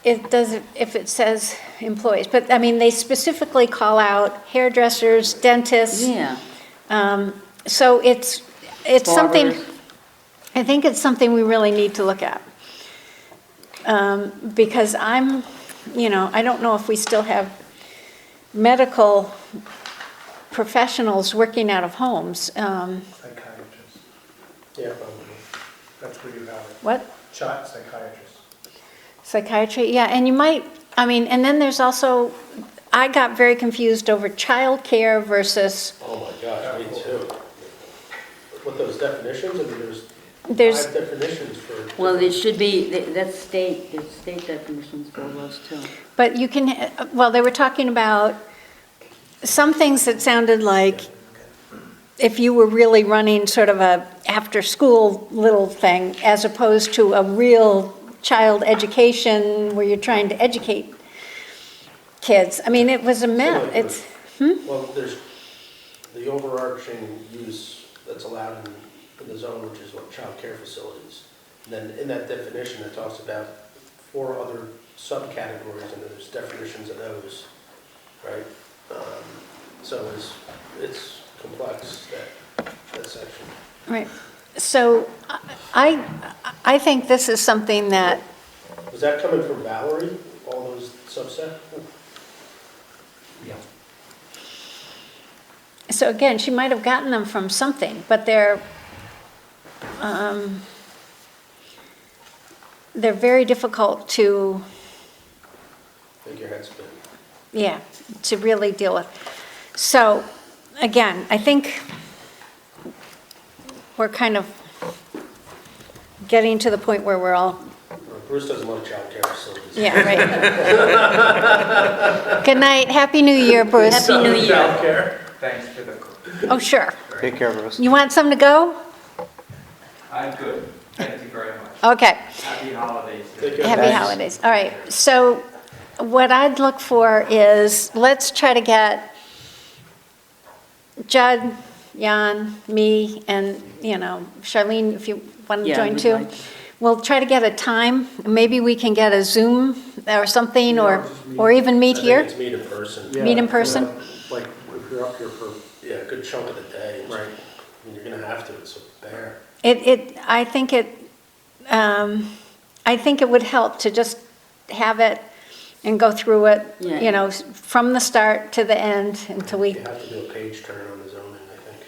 it does, if it says employees, but I mean, they specifically call out hairdressers, dentists. yeah, So it's something, barbers? I think it's something we really need to look at. Because I don't know if we still have medical professionals working out of homes. Psychiatrists. Yeah, probably. That's where you have it. What? Child psychiatrists. Psychiatry, yeah, and you might, and then there's also, I got very confused over childcare versus, Oh my gosh, me too. With those definitions, I mean, there's, 5 definitions for. well, there should be, there's state definitions for those too. but you can, well, they were talking about some things that sounded like if you were really running sort of a after-school little thing as opposed to a real child education where you're trying to educate kids. I mean, it was a mess. It's, Well, there's the overarching use that's allowed in the zone, which is what child care facilities. And then in that definition, it talks about 4 other subcategories, and there's definitions of those, right? So it's complex, that section. right. So I think this is something that, Was that coming from Valerie, all those subsets? Yeah. so again, she might have gotten them from something, but they're very difficult to, Make your head spin. yeah, to really deal with. So, again, I think we're kind of getting to the point where we're all, Bruce doesn't like child care facilities. yeah, right. Good night, Happy New Year, Bruce. Happy New Year. Thanks for the. Oh, sure. Take care, Bruce. You want some to go? I'm good. Thank you very much. Okay. Happy holidays. Take care. Happy Thanks. holidays. All right, so what I'd look for is, let's try to get Judd, Jan, me, and, Charlene, if you want to Yeah, join we'd too. like to. We'll try to get a time, maybe we can get a Zoom or something, Yeah, or, just meet. or even meet I here. think it's meet in person. Yeah, Meet in person? yeah, Like, if you're up here for, Yeah, a good chunk of the day. Right. I mean, you're gonna have to, it's a bear. I think it would help to just have it and go through it, Yeah. from the start to the end until we. You have to do a page turn on the zoning, I think.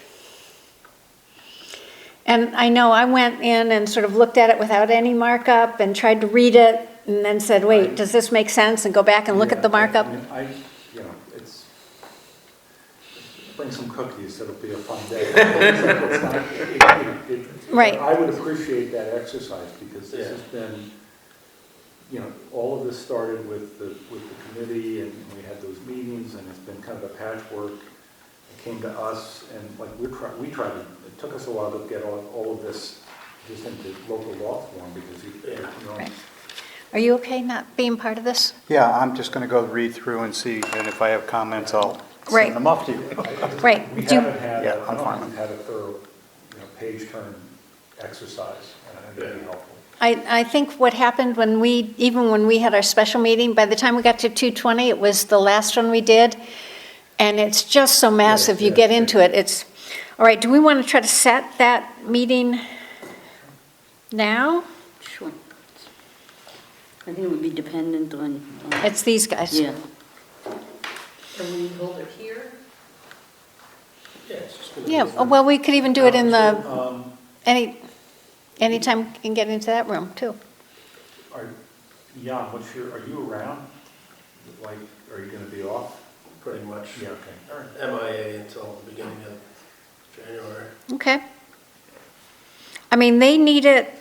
And I know I went in and sort of looked at it without any markup and tried to read it and then said, wait, does this make sense? And go back and look at the Yeah, markup. I mean, it's, bring some cookies, it'll be a fun day. It's not- Right. I would appreciate that exercise, because this Yeah. has been, all of this started with the committee, and we had those meetings, and it's been kind of a patchwork. It came to us, and like, we tried to, it took us a while to get all of this just into local law form, because Right. Are you okay not being part of this? Yeah, I'm just going to go read through and see, and if I have comments, I'll Right. send them off to you. Right. We Do you- haven't had, Yeah, I I'm don't fine. think we've had a thorough, page turn exercise, and I think that'd be helpful. I think what happened even when we had our special meeting, by the time we got to 220, it was the last one we did. And it's just so massive, you yeah, get yeah. into it. All right, do we want to try to set that meeting now? Sure. I think it would be dependent on. It's these guys. Yeah. Can we hold it here? Yeah, it's just gonna be. Yeah, well, we could even do it in the, Um, anytime we can get into that room, too. Jan, are you around? Like, are you gonna be off? Pretty much. Yeah, okay, all right. MIA until the beginning of January. Okay. I mean, they need it,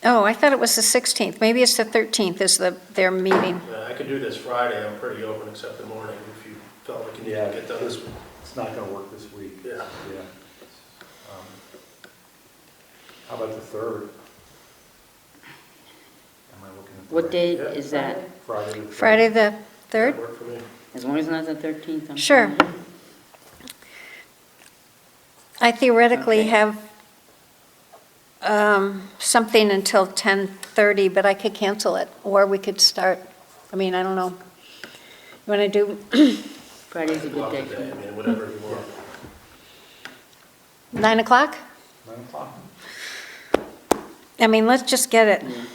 I thought it was the 16th. Maybe it's the 13th is their meeting. I could do this Friday, I'm pretty open except the morning if you felt like you needed to get done this week. It's not gonna work this week. Yeah. Yeah. How about the 3rd? Am I looking at the What right- date Yeah. is that? Friday the 3rd. Friday the 3rd? That work for me. As long as it's not the 13th. I'm Sure. fine. I theoretically Okay. have something until 10:30, but I could cancel it, or we could start, I don't know. You want to do Friday's a good Block day the for day, me. I mean, whatever you want. 9 o'clock? 9 o'clock. Let's just get it. Yeah.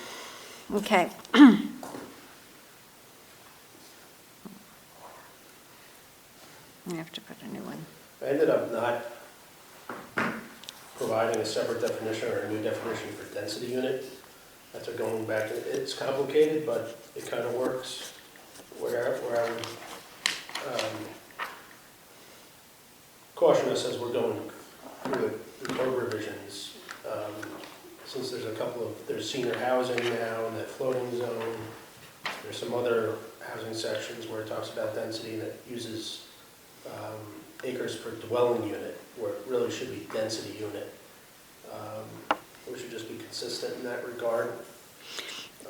Okay. I have to put a new one. I ended up not providing a separate definition or a new definition for density unit. After going back, it's complicated, but it kind of works where I would caution us as we're going through the code revisions. Since there's senior housing now in that floating zone, there's some other housing sections where it talks about density that uses acres per dwelling unit, where it really should be density unit. We should just be consistent in that regard.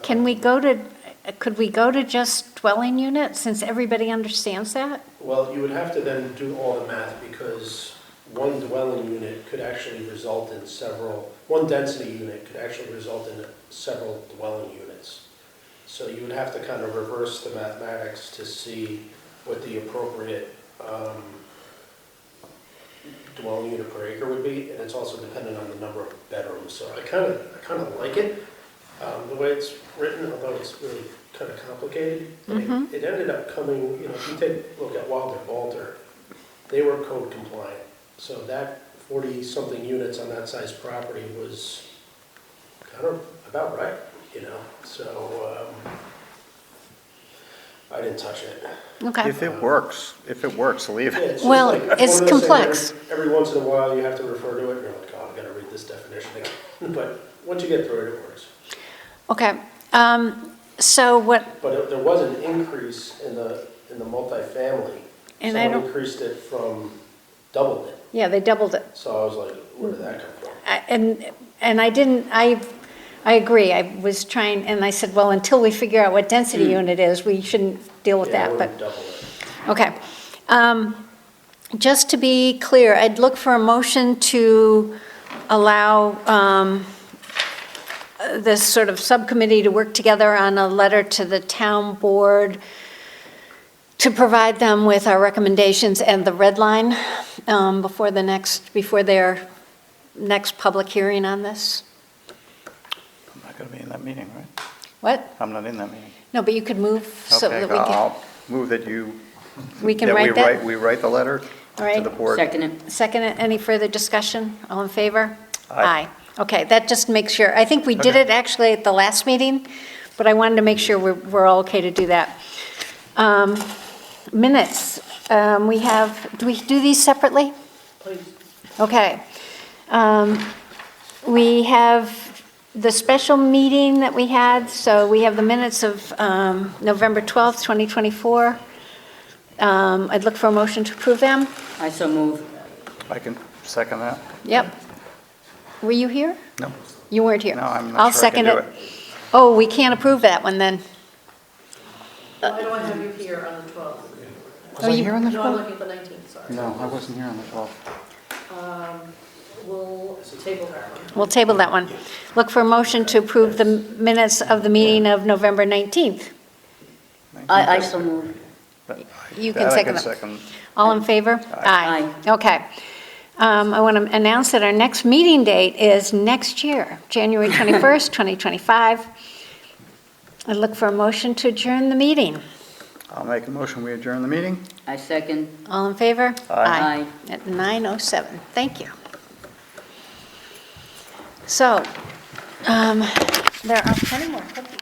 Could we go to just dwelling unit, since everybody understands that? Well, you would have to then do all the math, because one dwelling unit could actually result in one density unit could actually result in several dwelling units. So you would have to kind of reverse the mathematics to see what the appropriate dwelling unit per acre would be, and it's also dependent on the number of bedrooms. So I kind of like it, the way it's written, although it's really kind of complicated. And it ended up coming, if you take a look at Wilder Balter, they were code compliant. So that 40-something units on that size property was kind of about right, So I didn't touch it. Okay. If it works, leave Yeah, it. it's just Well, like one of it's those things complex. Every once in a while, you have to refer to it, and you're like, oh, I've got to read this definition again. But once you get through it, it works. Okay. So what, But there was an increase in the multifamily. And I Someone don't- increased it from, doubled it. yeah, they doubled it. So I was like, where did that come from? and I agree, I was trying, and I said, well, until we figure out what density unit is, we shouldn't deal with Yeah, I that, but. wouldn't double it. Okay. Just to be clear, I'd look for a motion to allow this sort of subcommittee to work together on a letter to the town board to provide them with our recommendations and the red line before their next public hearing on this. I'm not going to be in that meeting, right? What? I'm not in that meeting. No, but you could move so Okay, that we can, I'll move that you, we can that write that. we write the letter All right. to the board. Second it. Second, any further discussion? All in favor? Aye. Okay, that just makes sure, I think we did Okay. it actually at the last meeting, but I wanted to make sure we're all okay to do that. Minutes, we have, do we do these separately? Please. Okay. We have the special meeting that we had, so we have the minutes of November 12th, 2024. I'd look for a motion to approve them. I so move. I can second that. Yep. Were you here? No, You weren't here? no, I'm I'll not sure I second can do it. it. Oh, we can't approve that one then. Why do I have you here on the 12th? Was I here on the No, I'm 12th? looking at the 19th, sorry. No, I wasn't here on the 12th. We'll table that one. We'll table that one. Look for a motion to approve the minutes of the meeting of November 19th. I so move. You can That I second it. second. All in favor? Aye. Okay. I want to announce that our next meeting date is next year, January 21st, 2025. I look for a motion to adjourn the meeting. I'll make a motion, we adjourn the meeting. I second. All in favor? Aye. At 9:07. Thank you. So, there are plenty more cookies.